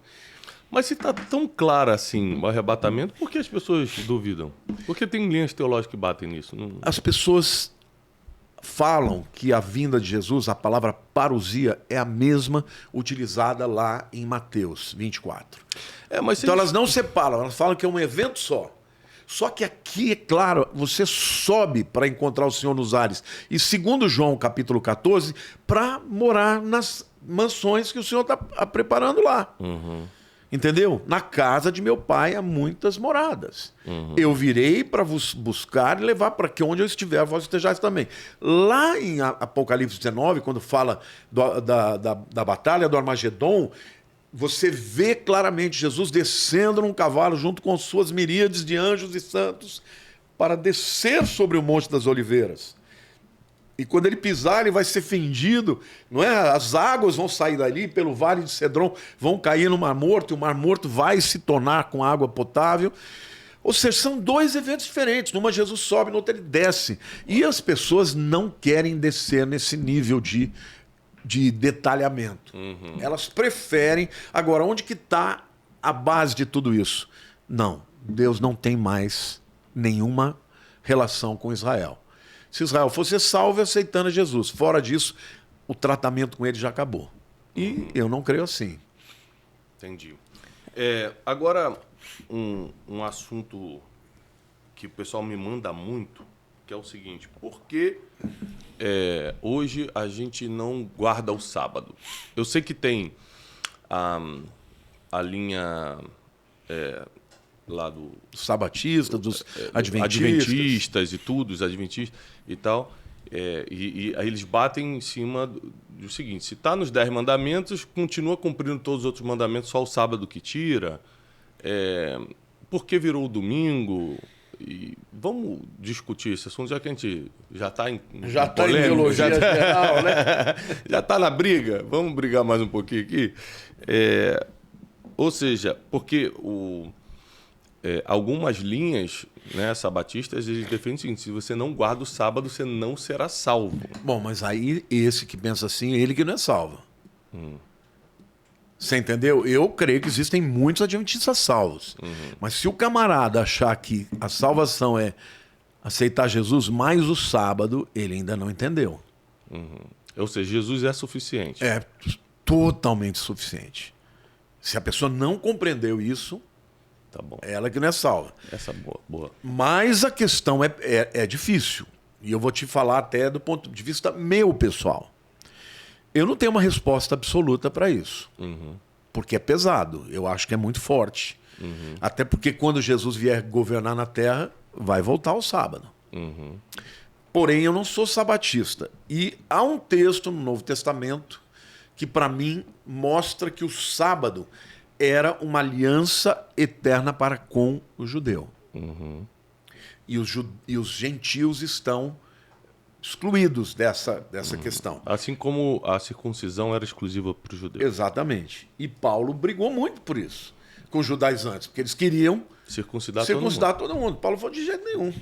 Mas se está tão claro assim o arrebatamento, por que as pessoas duvidam? Porque tem linhas teológicas que batem nisso. Não... As pessoas falam que a vinda de Jesus, a palavra parousia, é a mesma utilizada lá em Mateus 24. Mas então elas não separam, elas falam que é um evento só. Só que aqui, é claro, você sobe para encontrar o Senhor nos ares. E segundo João capítulo 14, para morar nas mansões que o Senhor está preparando lá. Entendeu? Na casa de meu pai há muitas moradas. Eu virei para vos buscar e levar para que onde eu estiver, vós estejais também. Lá em Apocalipse 19, quando fala da batalha do Armagedon, você vê claramente Jesus descendo num cavalo junto com suas miríades de anjos e santos para descer sobre o Monte das Oliveiras. E quando ele pisar, ele vai ser fendido, não é? As águas vão sair dali pelo Vale de Cedron, vão cair no Mar Morto, e o Mar Morto vai se tornar com água potável. Ou seja, são dois eventos diferentes. Numa Jesus sobe, no outro ele desce. E as pessoas não querem descer nesse nível de detalhamento. Elas preferem... Agora, onde que está a base de tudo isso? Não, Deus não tem mais nenhuma relação com Israel. Se Israel fosse salvo, aceitando Jesus. Fora disso, o tratamento com ele já acabou. E eu não creio assim. Entendi. Agora, um assunto que o pessoal me manda muito, que é o seguinte: por que hoje a gente não guarda o sábado? Eu sei que tem a linha... lá do sabatista, dos adventistas e tudo, os adventistas e tal, e aí eles batem em cima do seguinte: se está nos 10 mandamentos, continua cumprindo todos os outros mandamentos, só o sábado que tira, por que virou o domingo? E vamos discutir esse assunto, já que a gente já está em ideologia geral, né? Já está na briga, vamos brigar mais um pouquinho aqui. Ou seja, porque algumas linhas, né, sabatistas, eles defendem o seguinte: se você não guarda o sábado, você não será salvo. Bom, mas aí esse que pensa assim, é ele que não é salvo. Você entendeu? Eu creio que existem muitos adventistas salvos. Mas se o camarada achar que a salvação é aceitar Jesus mais o sábado, ele ainda não entendeu. Ou seja, Jesus é suficiente. É totalmente suficiente. Se a pessoa não compreendeu isso, tá bom, é ela que não é salva. Essa boa. Mas a questão é difícil. E eu vou te falar até do ponto de vista meu, pessoal. Eu não tenho uma resposta absoluta para isso. Porque é pesado. Eu acho que é muito forte. Até porque quando Jesus vier governar na terra, vai voltar ao sábado. Porém, eu não sou sabatista. E há um texto no Novo Testamento que, para mim, mostra que o sábado era uma aliança eterna para com o judeu. E os gentios estão excluídos dessa questão. Assim como a circuncisão era exclusiva para os judeus. Exatamente. E Paulo brigou muito por isso com os judaizantes, porque eles queriam circuncidar todo mundo. Paulo falou: de jeito nenhum.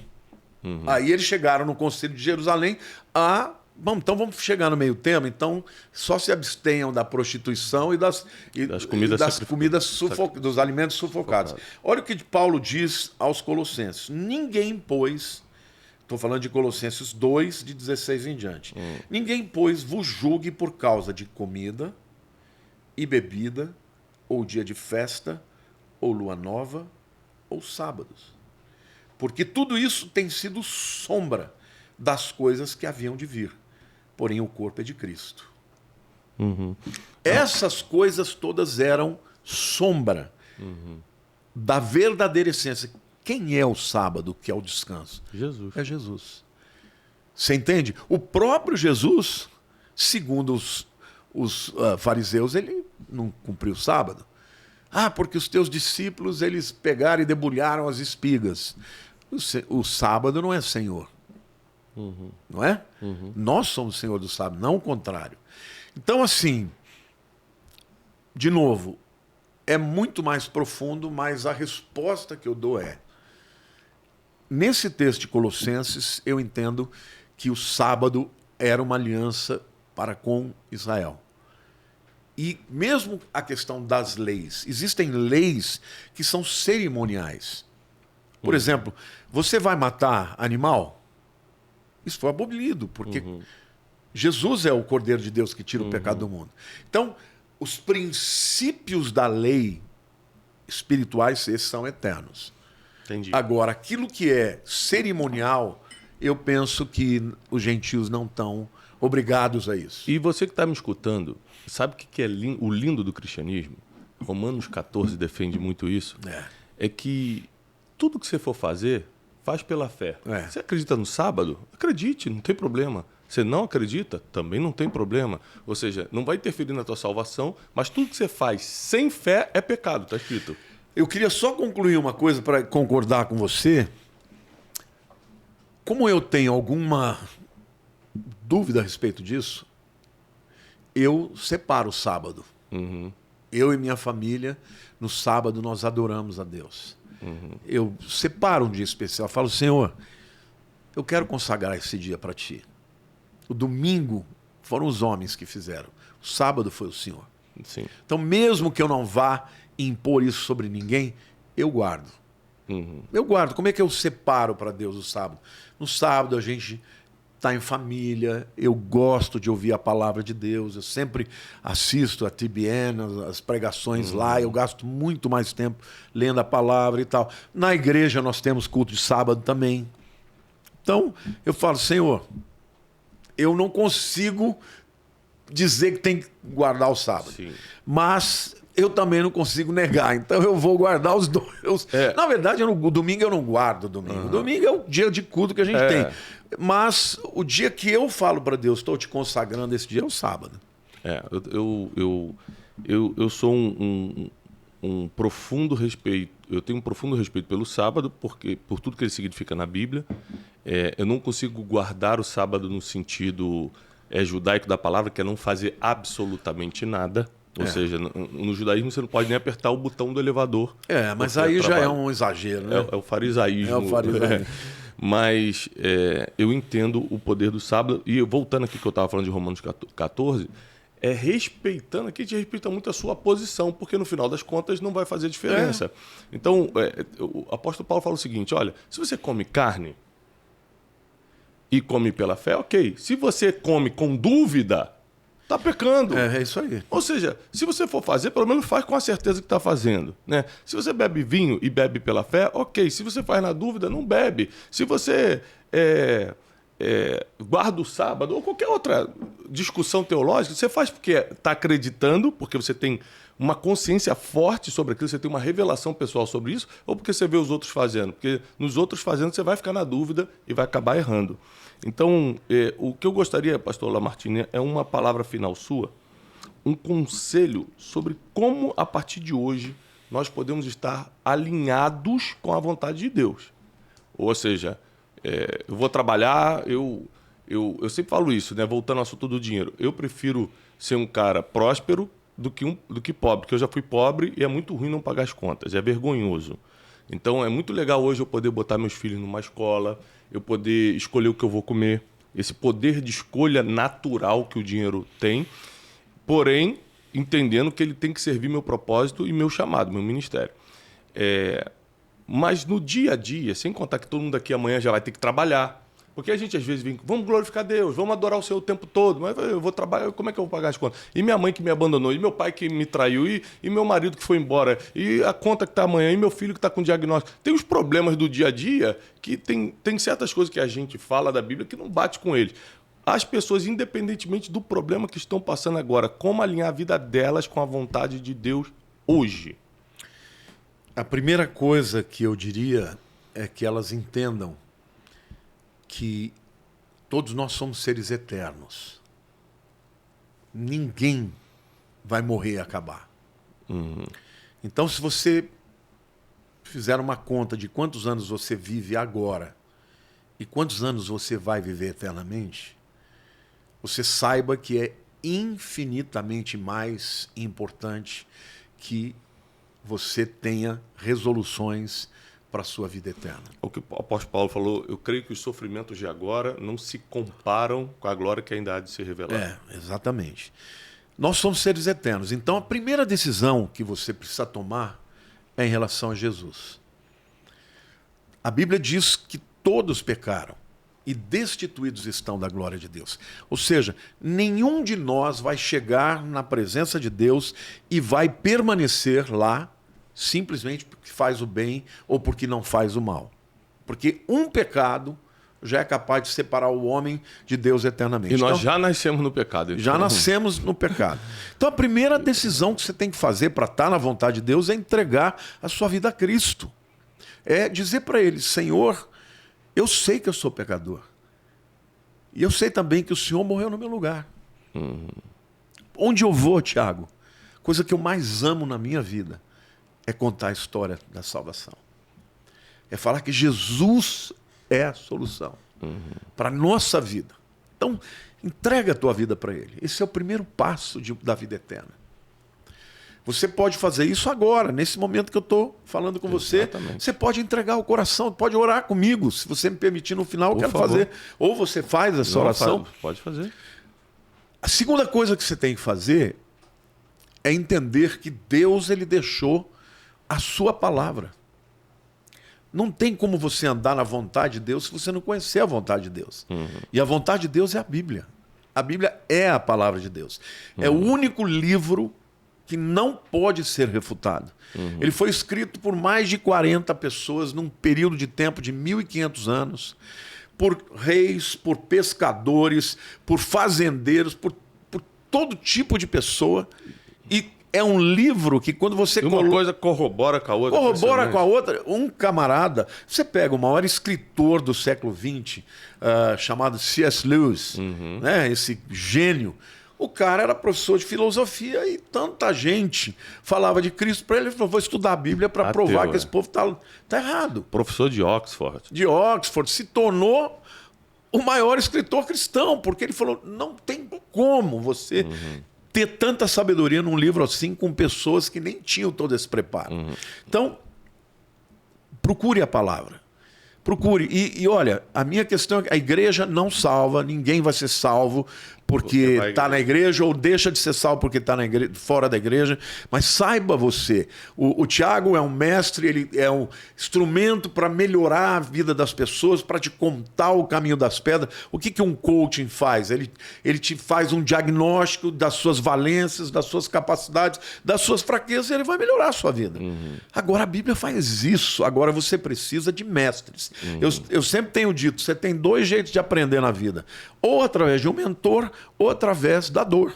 Aí eles chegaram no Concílio de Jerusalém então vamos chegar no meio termo, então só se abstenham da prostituição e das comidas dos alimentos sufocados. Olha o que Paulo diz aos Colossenses: ninguém, pois, estou falando de Colossenses 2, de 16 em diante, ninguém, pois, vos julgue por causa de comida e bebida, ou dia de festa, ou lua nova, ou sábados. Porque tudo isso tem sido sombra das coisas que haviam de vir. Porém, o corpo é de Cristo. Essas coisas todas eram sombra da verdadeira essência. Quem é o sábado, que é o descanso? Jesus. É Jesus. Você entende? O próprio Jesus, segundo os fariseus, ele não cumpriu o sábado. Porque os teus discípulos, eles pegaram e debulharam as espigas. O sábado não é Senhor. Não é? Nós somos o Senhor do sábado, não o contrário. Então, assim, de novo, é muito mais profundo, mas a resposta que eu dou é: nesse texto de Colossenses, eu entendo que o sábado era uma aliança para com Israel. E mesmo a questão das leis, existem leis que são cerimoniais. Por exemplo, você vai matar animal? Isso foi abolido, porque Jesus é o Cordeiro de Deus que tira o pecado do mundo. Então, os princípios da lei espirituais, esses são eternos. Entendi. Agora, aquilo que é cerimonial, eu penso que os gentios não estão obrigados a isso. E você que está me escutando, sabe o que é o lindo do cristianismo? Romanos 14 defende muito isso. É que tudo que você for fazer, faz pela fé. Você acredita no sábado? Acredite, não tem problema. Você não acredita? Também não tem problema. Ou seja, não vai interferir na tua salvação, mas tudo que você faz sem fé é pecado, está escrito. Eu queria só concluir uma coisa para concordar com você. Como eu tenho alguma dúvida a respeito disso, eu separo o sábado. Eu e minha família, no sábado, nós adoramos a Deus. Eu separo um dia especial. Eu falo: Senhor, eu quero consagrar esse dia para Ti. O domingo foram os homens que fizeram. O sábado foi o Senhor. Sim. Então, mesmo que eu não vá impor isso sobre ninguém, eu guardo. Eu guardo. Como é que eu separo para Deus o sábado? No sábado a gente está em família, eu gosto de ouvir a palavra de Deus, eu sempre assisto a TBN, as pregações lá, eu gasto muito mais tempo lendo a palavra e tal. Na igreja nós temos culto de sábado também. Então, eu falo: Senhor, eu não consigo dizer que tem que guardar o sábado. Sim. Mas eu também não consigo negar. Então eu vou guardar os dois. Na verdade, o domingo eu não guardo o domingo. O domingo é o dia de culto que a gente tem. Mas o dia que eu falo para Deus, estou te consagrando, esse dia é o sábado. Eu sou um profundo respeito. Eu tenho um profundo respeito pelo sábado, porque por tudo que ele significa na Bíblia. Eu não consigo guardar o sábado no sentido judaico da palavra, que é não fazer absolutamente nada. Ou seja, no judaísmo você não pode nem apertar o botão do elevador. Mas aí já é um exagero, né? É o farisaísmo. É o farisaísmo. Mas eu entendo o poder do sábado. E voltando aqui que eu estava falando de Romanos 14, respeitando, aqui a gente respeita muito a sua posição, porque no final das contas não vai fazer diferença. Então, o apóstolo Paulo fala o seguinte: olha, se você come carne e come pela fé, ok. Se você come com dúvida, está pecando. É isso aí. Ou seja, se você for fazer, pelo menos faz com a certeza que está fazendo. Né? Se você bebe vinho e bebe pela fé, ok. Se você faz na dúvida, não bebe. Se você guarda o sábado ou qualquer outra discussão teológica, você faz porque está acreditando, porque você tem uma consciência forte sobre aquilo, você tem uma revelação pessoal sobre isso, ou porque você vê os outros fazendo. Porque nos outros fazendo você vai ficar na dúvida e vai acabar errando. Então, o que eu gostaria, pastor Lamartine, é uma palavra final sua, um conselho sobre como, a partir de hoje, nós podemos estar alinhados com a vontade de Deus. Ou seja, eu vou trabalhar, eu sempre falo isso, né? Voltando ao assunto do dinheiro. Eu prefiro ser um cara próspero do que pobre, porque eu já fui pobre e é muito ruim não pagar as contas, é vergonhoso. Então, é muito legal hoje eu poder botar meus filhos numa escola, eu poder escolher o que eu vou comer, esse poder de escolha natural que o dinheiro tem, porém, entendendo que ele tem que servir meu propósito e meu chamado, meu ministério. Mas no dia a dia, sem contar que todo mundo aqui amanhã já vai ter que trabalhar, porque a gente às vezes vem, vamos glorificar Deus, vamos adorar o Senhor o tempo todo, mas eu vou trabalhar, como é que eu vou pagar as contas? E minha mãe que me abandonou, e meu pai que me traiu, e meu marido que foi embora, e a conta que está amanhã, e meu filho que está com diagnóstico. Tem os problemas do dia a dia que tem certas coisas que a gente fala da Bíblia que não bate com eles. As pessoas, independentemente do problema que estão passando agora, como alinhar a vida delas com a vontade de Deus hoje? A primeira coisa que eu diria é que elas entendam que todos nós somos seres eternos. Ninguém vai morrer e acabar. Então, se você fizer uma conta de quantos anos você vive agora e quantos anos você vai viver eternamente, você saiba que é infinitamente mais importante que você tenha resoluções para a sua vida eterna. O que o apóstolo Paulo falou, eu creio que os sofrimentos de agora não se comparam com a glória que ainda há de se revelar. Exatamente. Nós somos seres eternos. Então, a primeira decisão que você precisa tomar é em relação a Jesus. A Bíblia diz que todos pecaram e destituídos estão da glória de Deus. Ou seja, nenhum de nós vai chegar na presença de Deus e vai permanecer lá simplesmente porque faz o bem ou porque não faz o mal. Porque um pecado já é capaz de separar o homem de Deus eternamente. E nós já nascemos no pecado. Então. Já nascemos no pecado. Então a primeira decisão que você tem que fazer para estar na vontade de Deus é entregar a sua vida a Cristo. É dizer para Ele, Senhor, eu sei que eu sou pecador. E eu sei também que o Senhor morreu no meu lugar. Onde eu vou, Tiago, coisa que eu mais amo na minha vida é contar a história da salvação. É falar que Jesus é a solução para a nossa vida. Então, entrega a tua vida para Ele. Esse é o primeiro passo da vida eterna. Você pode fazer isso agora, nesse momento que eu estou falando com você. Você pode entregar o coração, pode orar comigo. Se você me permitir, no final, eu quero fazer. Ou você faz essa oração. Pode fazer. A segunda coisa que você tem que fazer é entender que Deus ele deixou a sua palavra. Não tem como você andar na vontade de Deus se você não conhecer a vontade de Deus. E a vontade de Deus é a Bíblia. A Bíblia é a palavra de Deus. É o único livro que não pode ser refutado. Ele foi escrito por mais de 40 pessoas num período de tempo de 1.500 anos, por reis, por pescadores, por fazendeiros, por todo tipo de pessoa. E é um livro que quando você... Uma coisa corrobora com a outra. Corrobora com a outra. Um camarada... Você pega o maior escritor do século XX, chamado C.S. Lewis, né? Esse gênio. O cara era professor de filosofia e tanta gente falava de Cristo para ele. Ele falou, vou estudar a Bíblia para provar que esse povo tá errado. Professor de Oxford. De Oxford. Se tornou o maior escritor cristão, porque ele falou, não tem como você ter tanta sabedoria num livro assim com pessoas que nem tinham todo esse preparo. Então, procure a palavra. Procure. E olha, a minha questão é que a igreja não salva, ninguém vai ser salvo porque está na igreja ou deixa de ser salvo porque está fora da igreja. Mas saiba você, o Tiago é um mestre, ele é um instrumento para melhorar a vida das pessoas, para te contar o caminho das pedras. O que um coaching faz? Ele te faz um diagnóstico das suas valências, das suas capacidades, das suas fraquezas, e ele vai melhorar a sua vida. Agora a Bíblia faz isso. Agora você precisa de mestres. Eu sempre tenho dito, você tem dois jeitos de aprender na vida. Ou através de um mentor, ou através da dor.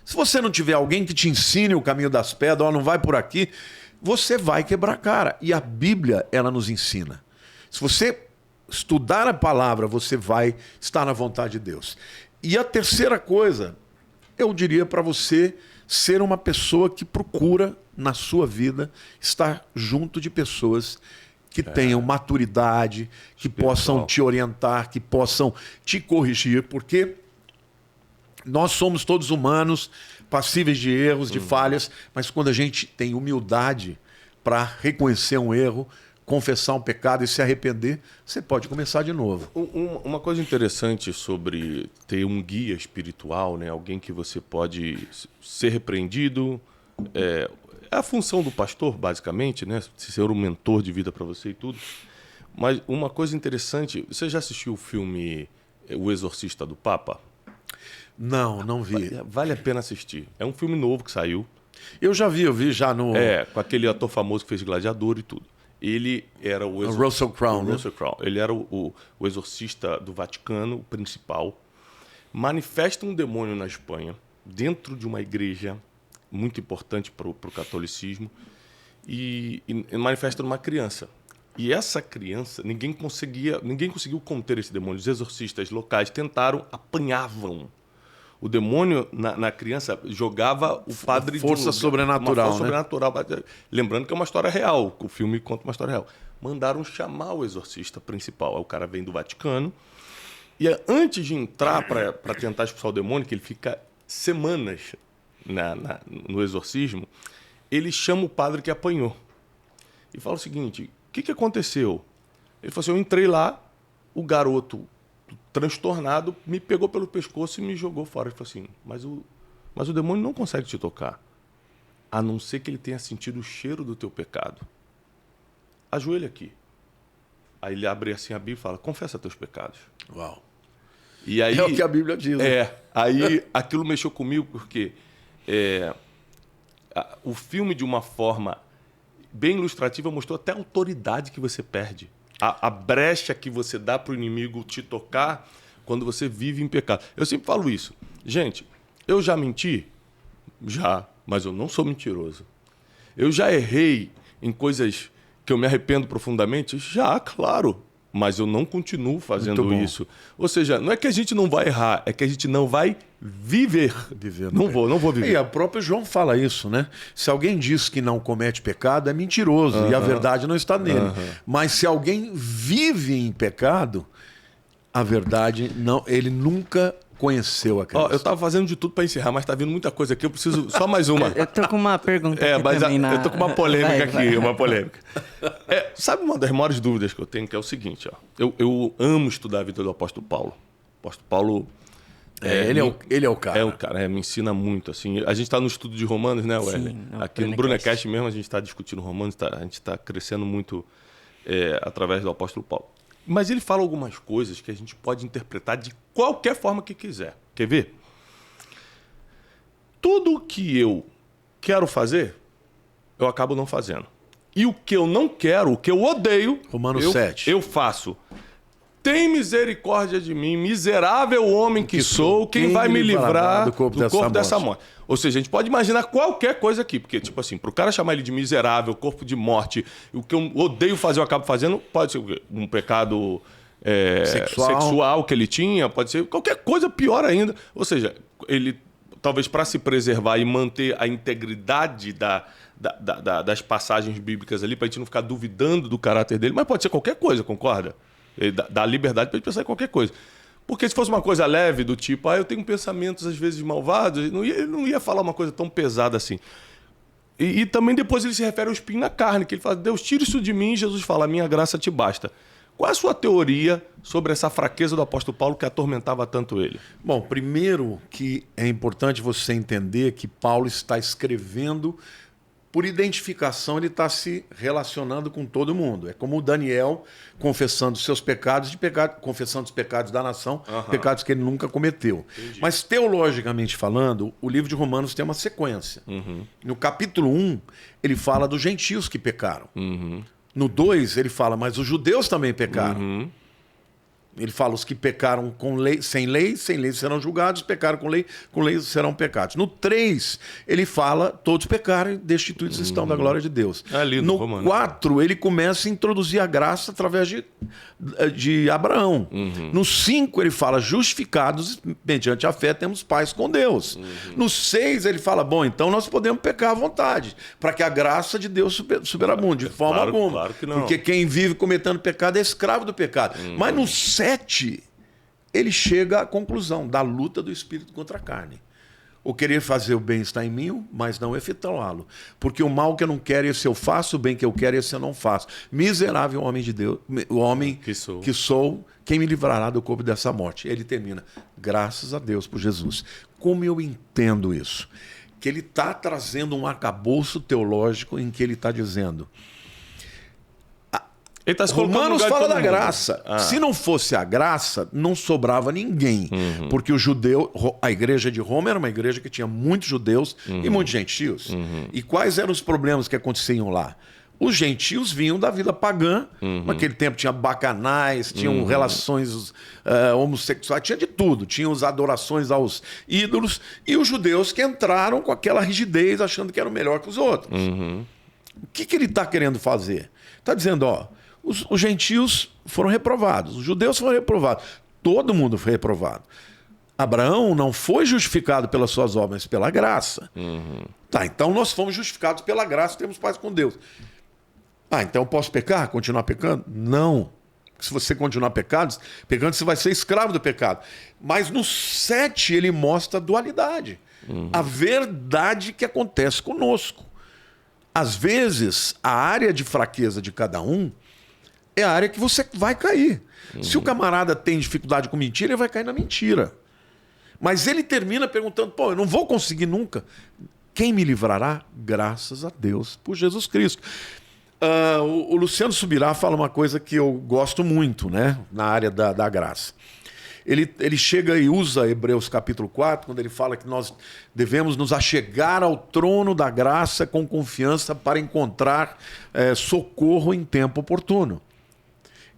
Se você não tiver alguém que te ensine o caminho das pedras, ou não vai por aqui, você vai quebrar a cara. E a Bíblia, ela nos ensina. Se você estudar a palavra, você vai estar na vontade de Deus. E a terceira coisa, eu diria para você ser uma pessoa que procura, na sua vida, estar junto de pessoas que tenham maturidade, que possam te orientar, que possam te corrigir, porque nós somos todos humanos, passíveis de erros, de falhas, mas quando a gente tem humildade para reconhecer um erro, confessar um pecado e se arrepender, você pode começar de novo. Uma coisa interessante sobre ter um guia espiritual, né? Alguém que você pode ser repreendido, é a função do pastor, basicamente, né? Ser um mentor de vida para você e tudo. Mas uma coisa interessante, você já assistiu o filme O Exorcista do Papa? Não vi. Vale a pena assistir. É um filme novo que saiu. Eu vi já no... com aquele ator famoso que fez Gladiador e tudo. Ele era o Russell Crowe, Russell Crowe. Ele era o exorcista do Vaticano, o principal. Manifesta um demônio na Espanha, dentro de uma igreja muito importante para o catolicismo, e manifesta numa criança. E essa criança, ninguém conseguiu conter esse demônio. Os exorcistas locais tentaram, apanhavam. O demônio na criança jogava o padre força sobrenatural, uma força sobrenatural. Lembrando que é uma história real, o filme conta uma história real. Mandaram chamar o exorcista principal. Aí o cara vem do Vaticano E antes de entrar para tentar expulsar o demônio, que ele fica semanas no exorcismo, ele chama o padre que apanhou. E fala o seguinte, o que aconteceu? Ele falou assim, eu entrei lá, o garoto transtornado me pegou pelo pescoço e me jogou fora. Ele falou assim, mas o demônio não consegue te tocar, a não ser que ele tenha sentido o cheiro do teu pecado. Ajoelha aqui. Aí ele abre assim a Bíblia e fala, confessa teus pecados. Uau. E aí, é o que a Bíblia diz. Aí aquilo mexeu comigo porque o filme, de uma forma bem ilustrativa, mostrou até a autoridade que você perde. A brecha que você dá para o inimigo te tocar quando você vive em pecado. Eu sempre falo isso. Gente, eu já menti? Já, mas eu não sou mentiroso. Eu já errei em coisas que eu me arrependo profundamente? Já, claro. Mas eu não continuo fazendo isso. Ou seja, não é que a gente não vai errar, é que a gente não vai viver. Não vou viver. E o próprio João fala isso, né? Se alguém diz que não comete pecado, é mentiroso. E a verdade não está nele. Mas se alguém vive em pecado, a verdade não, ele nunca conheceu a Cristo. Eu estava fazendo de tudo para encerrar, mas está vindo muita coisa aqui. Eu preciso só mais uma. Eu tô com uma pergunta aqui mas também eu tô com uma polêmica aqui, vai. uma polêmica. Sabe uma das maiores dúvidas que eu tenho, que é o seguinte, ó. Eu amo estudar a vida do apóstolo Paulo. O apóstolo Paulo... Ele é o cara. É o cara, me ensina muito. Assim. A gente está no estudo de Romanos, né, Wesley? Aqui no Brunecast mesmo a gente está discutindo Romanos, a gente está crescendo muito através do apóstolo Paulo. Mas ele fala algumas coisas que a gente pode interpretar de qualquer forma que quiser. Quer ver? Tudo que eu quero fazer, eu acabo não fazendo. E o que eu não quero, o que eu odeio, Romanos 7. Eu faço. Tem misericórdia de mim, miserável homem que sou, quem vai me livrar do corpo dessa morte? Ou seja, a gente pode imaginar qualquer coisa aqui, porque, tipo assim, pro cara chamar ele de miserável, corpo de morte, o que eu odeio fazer, eu acabo fazendo, pode ser um pecado sexual que ele tinha, pode ser qualquer coisa pior ainda. Ou seja, ele, talvez para se preservar e manter a integridade das passagens bíblicas ali, pra gente não ficar duvidando do caráter dele, mas pode ser qualquer coisa, concorda? Ele dá liberdade para ele pensar em qualquer coisa. Porque se fosse uma coisa leve, do tipo, eu tenho pensamentos às vezes malvados, ele não ia falar uma coisa tão pesada assim. E também depois ele se refere ao espinho na carne, que ele fala, Deus, tira isso de mim, e Jesus fala, a minha graça te basta. Qual é a sua teoria sobre essa fraqueza do apóstolo Paulo que atormentava tanto ele? Bom, primeiro que é importante você entender que Paulo está escrevendo. Por identificação, ele está se relacionando com todo mundo. É como o Daniel confessando seus pecados, confessando os pecados da nação, pecados que ele nunca cometeu. Entendi. Mas, teologicamente falando, o livro de Romanos tem uma sequência. No capítulo 1, ele fala dos gentios que pecaram. No 2, ele fala, mas os judeus também pecaram. Ele fala, os que pecaram sem lei serão julgados, pecaram com lei serão pecados. No 3, ele fala, todos pecaram e destituídos estão da glória de Deus. No 4, ele começa a introduzir a graça através de Abraão. No 5, ele fala, justificados mediante a fé temos paz com Deus. No 6, ele fala, bom, então nós podemos pecar à vontade, para que a graça de Deus superabunde, de forma alguma. Claro que não. Porque quem vive cometendo pecado é escravo do pecado. Mas no 7, ele chega à conclusão da luta do espírito contra a carne. O querer fazer o bem está em mim, mas não efetuá-lo. Porque o mal que eu não quero, esse eu faço, o bem que eu quero, esse eu não faço. Miserável homem de Deus, o homem que sou, quem me livrará do corpo dessa morte? Ele termina, graças a Deus por Jesus. Como eu entendo isso? Que ele está trazendo um arcabouço teológico em que ele está dizendo... Romanos fala da graça. Se não fosse a graça, não sobrava ninguém. Porque a igreja de Roma era uma igreja que tinha muitos judeus e muitos gentios. E quais eram os problemas que aconteciam lá? Os gentios vinham da vida pagã. Naquele tempo tinha bacanais, tinham relações homossexuais, tinha de tudo. Tinha as adorações aos ídolos. E os judeus que entraram com aquela rigidez, achando que eram melhor que os outros. O que ele está querendo fazer? Está dizendo, os gentios foram reprovados, os judeus foram reprovados, todo mundo foi reprovado. Abraão não foi justificado pelas suas obras, mas pela graça. Então nós fomos justificados pela graça, temos paz com Deus. Então eu posso pecar, continuar pecando? Não. Se você continuar pecando, você vai ser escravo do pecado. Mas no 7 ele mostra a dualidade. A verdade que acontece conosco. Às vezes, a área de fraqueza de cada um é a área que você vai cair. Se o camarada tem dificuldade com mentira, ele vai cair na mentira. Mas ele termina perguntando, pô, eu não vou conseguir nunca. Quem me livrará? Graças a Deus, por Jesus Cristo. O Luciano Subirá fala uma coisa que eu gosto muito, né, na área da graça. Ele chega e usa Hebreus capítulo 4, quando ele fala que nós devemos nos achegar ao trono da graça com confiança para encontrar socorro em tempo oportuno.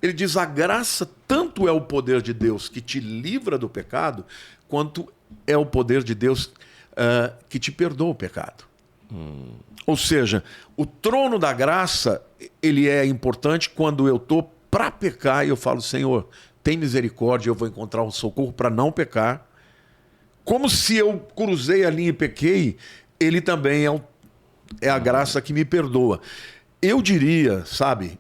Ele diz, a graça tanto é o poder de Deus que te livra do pecado, quanto é o poder de Deus que te perdoa o pecado. Ou seja, o trono da graça, ele é importante quando eu estou para pecar e eu falo, Senhor, tem misericórdia, eu vou encontrar um socorro para não pecar. Como se eu cruzei a linha e pequei, ele também é a graça que me perdoa. Eu diria, sabe,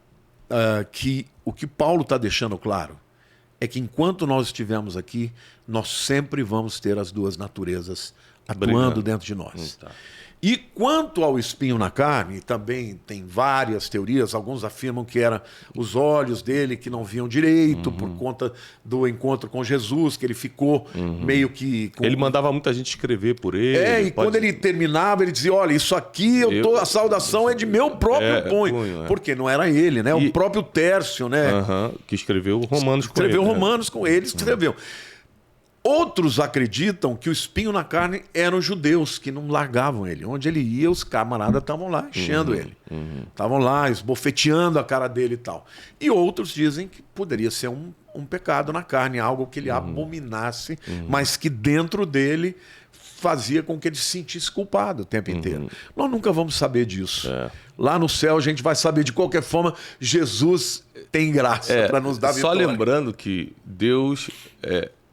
que o que Paulo está deixando claro é que enquanto nós estivermos aqui, nós sempre vamos ter as duas naturezas atuando dentro de nós. Tá. E quanto ao espinho na carne, também tem várias teorias. Alguns afirmam que eram os olhos dele que não viam direito por conta do encontro com Jesus, que ele ficou meio que... Ele mandava muita gente escrever por ele. E quando ele terminava, ele dizia, olha, isso aqui, a saudação é de meu próprio punho. Porque não era ele, né? O próprio Tércio, né? Que escreveu Romanos com ele. Escreveu Romanos com ele, escreveu. Outros acreditam que o espinho na carne eram os judeus, que não largavam ele. Onde ele ia, os camaradas estavam lá enchendo ele. Estavam lá esbofeteando a cara dele e tal. E outros dizem que poderia ser um pecado na carne, algo que ele abominasse, mas que dentro dele fazia com que ele se sentisse culpado o tempo inteiro. Nós nunca vamos saber disso. Lá no céu a gente vai saber de qualquer forma, Jesus tem graça para nos dar vitória. Só lembrando que Deus...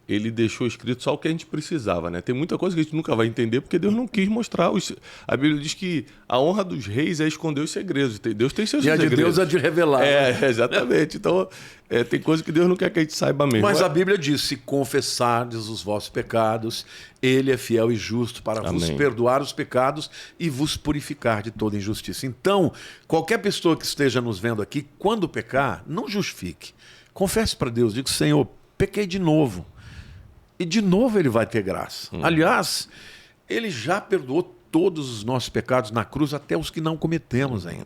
ele deixou escrito só o que a gente precisava, né? Tem muita coisa que a gente nunca vai entender porque Deus não quis mostrar. A Bíblia diz que a honra dos reis é esconder os segredos. Deus tem seus segredos. E a de Deus é de revelar. Exatamente. Então, tem coisa que Deus não quer que a gente saiba mesmo. Mas a Bíblia diz, se confessardes os vossos pecados, ele é fiel e justo para vos perdoar os pecados e vos purificar de toda injustiça. Então, qualquer pessoa que esteja nos vendo aqui, quando pecar, não justifique. Confesse para Deus, diga, Senhor, pequei de novo. E de novo ele vai ter graça. Aliás, ele já perdoou todos os nossos pecados na cruz, até os que não cometemos ainda.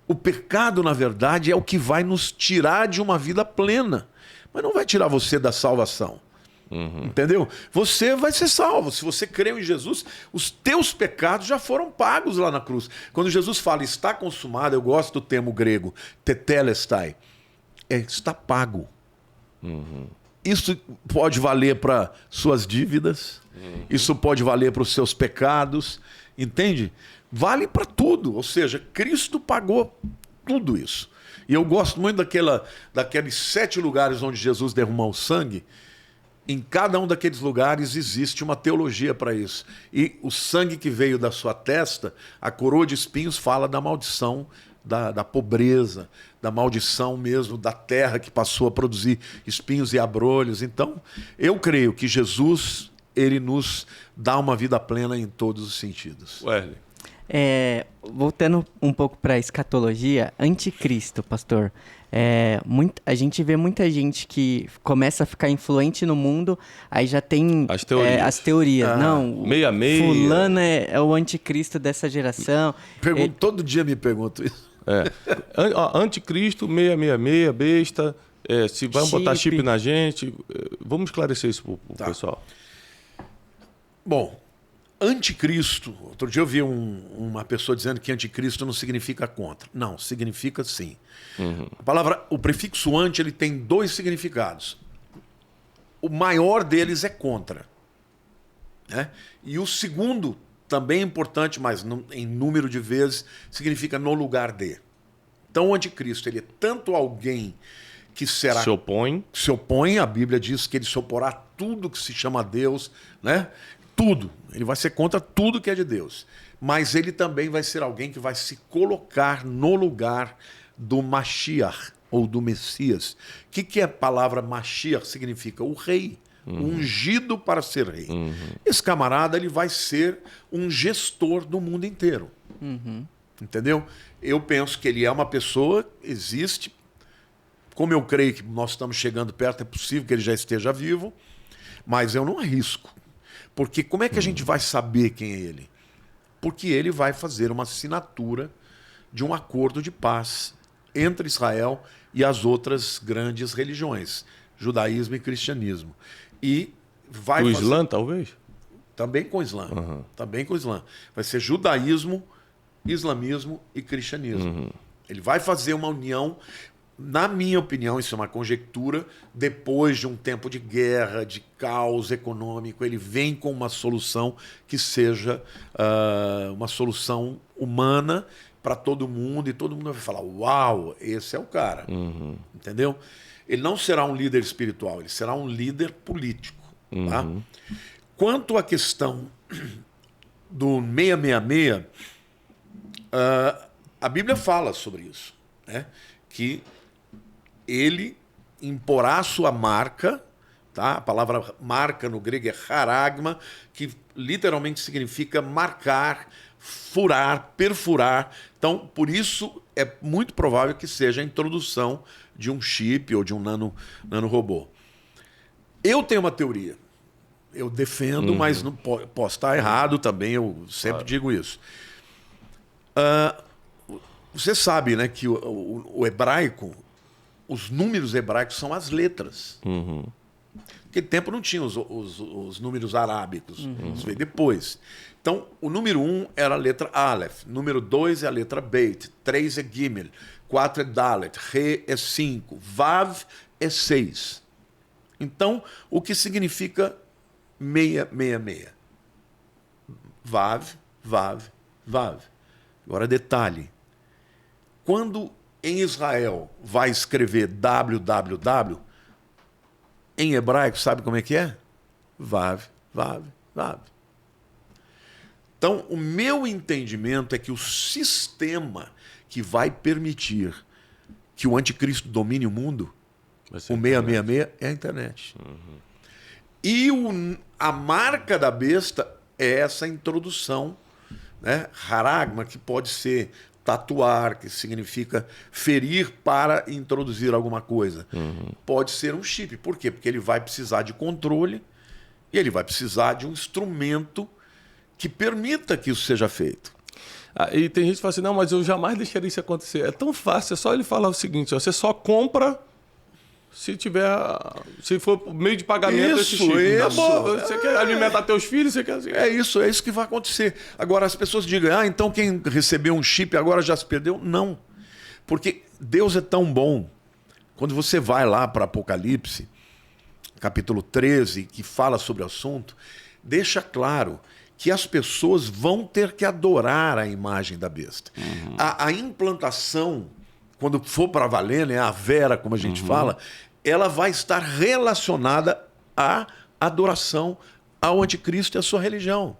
O pecado, na verdade, é o que vai nos tirar de uma vida plena. Mas não vai tirar você da salvação. Entendeu? Você vai ser salvo. Se você creu em Jesus, os teus pecados já foram pagos lá na cruz. Quando Jesus fala, está consumado, eu gosto do termo grego, tetelestai, está pago. Isso pode valer para suas dívidas, isso pode valer para os seus pecados, entende? Vale para tudo, ou seja, Cristo pagou tudo isso. E eu gosto muito daqueles 7 lugares onde Jesus derramou o sangue. Em cada um daqueles lugares existe uma teologia para isso. E o sangue que veio da sua testa, a coroa de espinhos, fala da maldição da pobreza, da maldição mesmo da terra que passou a produzir espinhos e abrolhos. Então, eu creio que Jesus, ele nos dá uma vida plena em todos os sentidos. Wesley. Voltando um pouco para a escatologia, anticristo, pastor. A gente vê muita gente que começa a ficar influente no mundo, aí já tem as teorias. Não, fulano é o anticristo dessa geração. Todo dia me pergunto isso. Anticristo, 666, besta, se vai botar chip na gente. Vamos esclarecer isso pro pessoal. Bom, anticristo, outro dia eu vi uma pessoa dizendo que anticristo não significa contra. Não, significa sim. O prefixo anti, ele tem 2 significados. O maior deles é contra, né? E o segundo, também é importante, mas em número de vezes, significa no lugar de. Então o anticristo, ele é tanto alguém que será... Se opõe, a Bíblia diz que ele se oporá a tudo que se chama Deus, né? Tudo. Ele vai ser contra tudo que é de Deus. Mas ele também vai ser alguém que vai se colocar no lugar do Mashiach, ou do Messias. O que é a palavra Mashiach? Significa o rei, ungido para ser rei. Esse camarada ele vai ser um gestor do mundo inteiro. Entendeu? Eu penso que ele é uma pessoa, existe. Como eu creio que nós estamos chegando perto, é possível que ele já esteja vivo, mas eu não arrisco. Porque como é que a gente vai saber quem é ele? Porque ele vai fazer uma assinatura de um acordo de paz entre Israel e as outras grandes religiões, judaísmo e cristianismo. E vai O fazer... Islã, talvez? Também com o Islã. Também com o Islã. Vai ser judaísmo, islamismo e cristianismo. Ele vai fazer uma união, na minha opinião, isso é uma conjectura, depois de um tempo de guerra, de caos econômico, ele vem com uma solução que seja uma solução humana para todo mundo, e todo mundo vai falar, uau, esse é o cara. Entendeu? Ele não será um líder espiritual, ele será um líder político. Tá? Quanto à questão do 666, a Bíblia fala sobre isso, né? Que ele imporá sua marca, tá? A palavra marca no grego é charagma, que literalmente significa marcar, furar, perfurar. Então, por isso é muito provável que seja a introdução de um chip ou de um nanorobô. Eu tenho uma teoria. Eu defendo, mas não posso estar errado também, eu sempre digo isso. Você sabe, né, que o hebraico, os números hebraicos são as letras. Naquele tempo não tinha os números arábicos, isso veio depois. Então, o número 1 era a letra Aleph, número 2 é a letra Beit, 3 é Gimel, 4 é Dalet, Re é 5, Vav é 6. Então, o que significa 666? Vav, Vav, Vav. Agora, detalhe. Quando em Israel vai escrever www, em hebraico, sabe como é que é? Vav, Vav, Vav. Então, o meu entendimento é que o sistema que vai permitir que o anticristo domine o mundo, o 666, é a internet. E a marca da besta é essa introdução, né? Haragma, que pode ser tatuar, que significa ferir para introduzir alguma coisa. Pode ser um chip. Por quê? Porque ele vai precisar de controle e ele vai precisar de um instrumento que permita que isso seja feito. E tem gente que fala assim, não, mas eu jamais deixaria isso acontecer. É tão fácil, é só ele falar o seguinte, ó, você só compra se for meio de pagamento esse chip. Acabou. Você quer alimentar teus filhos, você quer assim. É isso que vai acontecer. Agora, as pessoas digam, então quem recebeu um chip agora já se perdeu? Não. Porque Deus é tão bom. Quando você vai lá para Apocalipse, capítulo 13, que fala sobre o assunto, deixa claro que as pessoas vão ter que adorar a imagem da besta. A implantação, quando for para valer, né, a vera, como a gente fala, ela vai estar relacionada à adoração ao anticristo e à sua religião.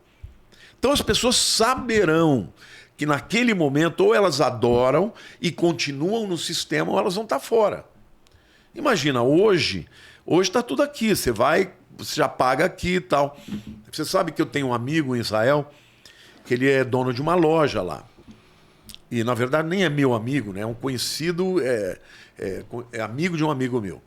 Então as pessoas saberão que naquele momento ou elas adoram e continuam no sistema ou elas vão estar fora. Imagina, hoje está tudo aqui, você já paga aqui e tal. Você sabe que eu tenho um amigo em Israel que ele é dono de uma loja lá. E, na verdade, nem é meu amigo, né? É um conhecido, é amigo de um amigo meu.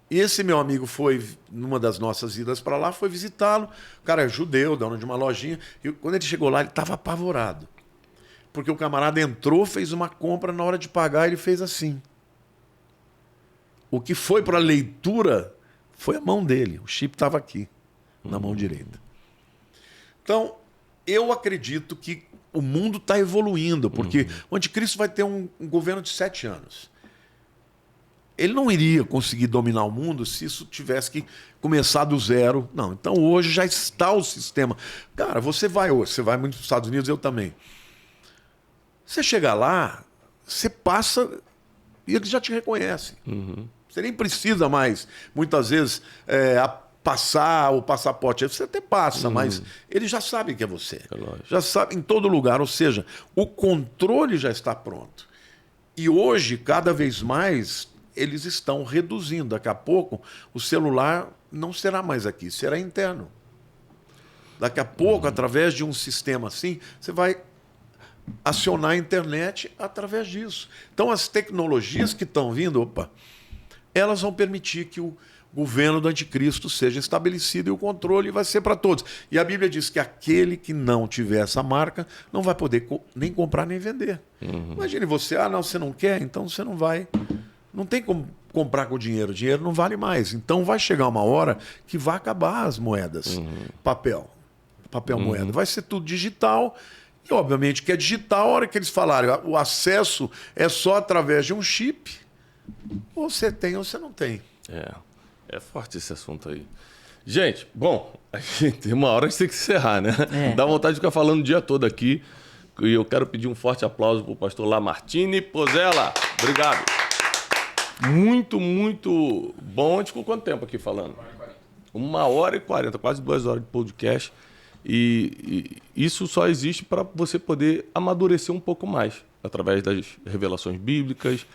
E esse meu amigo foi, numa das nossas idas para lá, foi visitá-lo. O cara é judeu, dono de uma lojinha. E quando ele chegou lá, ele estava apavorado. Porque o camarada entrou, fez uma compra, na hora de pagar, ele fez assim. O que foi para a leitura foi a mão dele. O chip estava aqui, na mão direita. Então, eu acredito que o mundo está evoluindo, porque o anticristo vai ter um governo de 7 anos. Ele não iria conseguir dominar o mundo se isso tivesse que começar do zero. Não, então hoje já está o sistema. Cara, você vai muito para os Estados Unidos, eu também. Você chega lá, você passa e eles já te reconhecem. Você nem precisa mais, muitas vezes, passar o passaporte. Você até passa, mas eles já sabem que é você. Já sabem em todo lugar. Ou seja, o controle já está pronto. E hoje, cada vez mais, eles estão reduzindo. Daqui a pouco, o celular não será mais aqui, será interno. Daqui a pouco, através de um sistema assim, você vai acionar a internet através disso. Então, as tecnologias que estão vindo, elas vão permitir que o governo do anticristo seja estabelecido e o controle vai ser para todos. E a Bíblia diz que aquele que não tiver essa marca não vai poder nem comprar nem vender. Imagine você, não, você não quer, então você não vai. Não tem como comprar com dinheiro. O dinheiro não vale mais. Então vai chegar uma hora que vai acabar as moedas. Papel, moeda. Vai ser tudo digital. E, obviamente, que é digital, a hora que eles falarem, o acesso é só através de um chip, ou você tem ou você não tem. É forte esse assunto aí. Gente, bom, a gente tem uma hora que tem que encerrar, né? Dá vontade de ficar falando o dia todo aqui. E eu quero pedir um forte aplauso para o pastor Lamartine Pozzella. Obrigado. Muito, muito bom. A gente ficou quanto tempo aqui falando? 1h40, quase 2 horas de podcast. E isso só existe para você poder amadurecer um pouco mais, através das revelações bíblicas.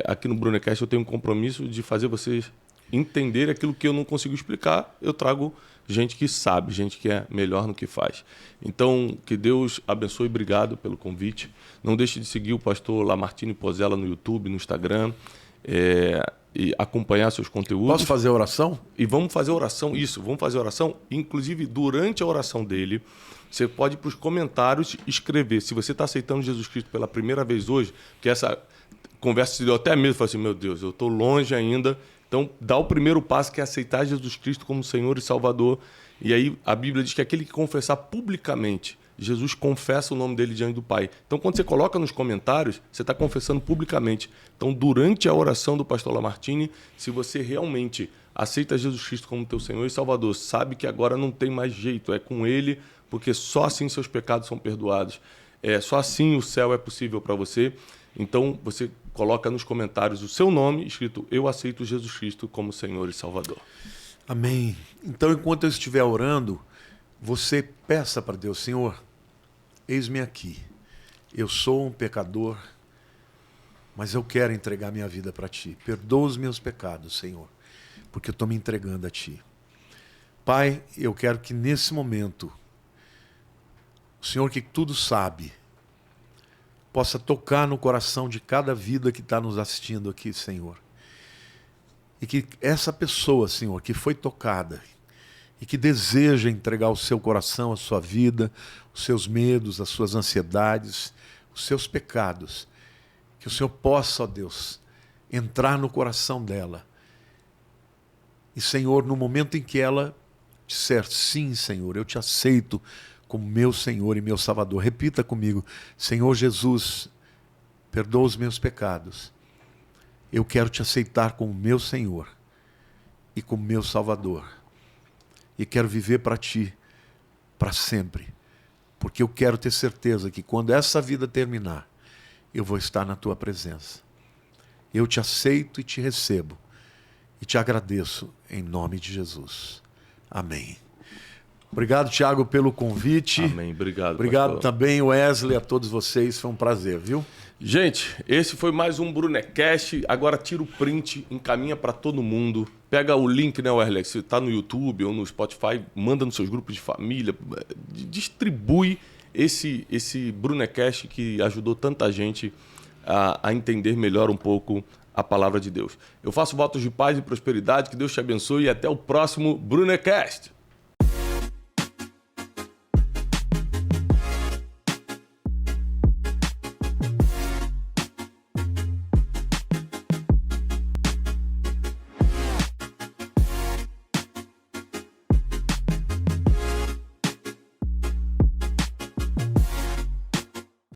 Aqui no Brunecast eu tenho um compromisso de fazer vocês entender aquilo que eu não consigo explicar. Eu trago gente que sabe, gente que é melhor no que faz. Então, que Deus abençoe. Obrigado pelo convite. Não deixe de seguir o pastor Lamartine Pozzella no YouTube, no Instagram, e acompanhar seus conteúdos. Posso fazer oração? E vamos fazer oração, isso, vamos fazer oração. Inclusive, durante a oração dele, você pode ir para os comentários escrever. Se você está aceitando Jesus Cristo pela primeira vez hoje, que essa conversa se deu até mesmo, falei assim, meu Deus, eu estou longe ainda. Então, dá o primeiro passo, que é aceitar Jesus Cristo como Senhor e Salvador. E aí a Bíblia diz que aquele que confessar publicamente, Jesus confessa o nome dele diante do Pai. Então, quando você coloca nos comentários, você está confessando publicamente. Então, durante a oração do pastor Lamartine, se você realmente aceita Jesus Cristo como teu Senhor e Salvador, sabe que agora não tem mais jeito, é com Ele, porque só assim seus pecados são perdoados. Só assim o céu é possível para você. Então, você coloca nos comentários o seu nome, escrito, eu aceito Jesus Cristo como Senhor e Salvador. Amém. Então, enquanto eu estiver orando, você peça para Deus, Senhor, eis-me aqui. Eu sou um pecador, mas eu quero entregar minha vida para Ti. Perdoa os meus pecados, Senhor, porque eu estou me entregando a Ti. Pai, eu quero que nesse momento, o Senhor que tudo sabe, possa tocar no coração de cada vida que está nos assistindo aqui, Senhor. E que essa pessoa, Senhor, que foi tocada e que deseja entregar o seu coração, a sua vida, os seus medos, as suas ansiedades, os seus pecados, que o Senhor possa, ó Deus, entrar no coração dela. E, Senhor, no momento em que ela disser, sim, Senhor, eu te aceito como meu Senhor e meu Salvador. Repita comigo, Senhor Jesus, perdoa os meus pecados. Eu quero te aceitar como meu Senhor e como meu Salvador. E quero viver para Ti, para sempre. Porque eu quero ter certeza que quando essa vida terminar, eu vou estar na Tua presença. Eu te aceito e te recebo. E te agradeço em nome de Jesus. Amém. Obrigado, Thiago, pelo convite. Amém, obrigado. Obrigado pastor. também, Wesley, a todos vocês. Foi um prazer, viu? Gente, esse foi mais um Brunecast. Agora tira o print, encaminha para todo mundo. Pega o link, né, Wesley? Se está no YouTube ou no Spotify, manda nos seus grupos de família. Distribui esse Brunecast que ajudou tanta gente a entender melhor um pouco a palavra de Deus. Eu faço votos de paz e prosperidade. Que Deus te abençoe e até o próximo Brunecast.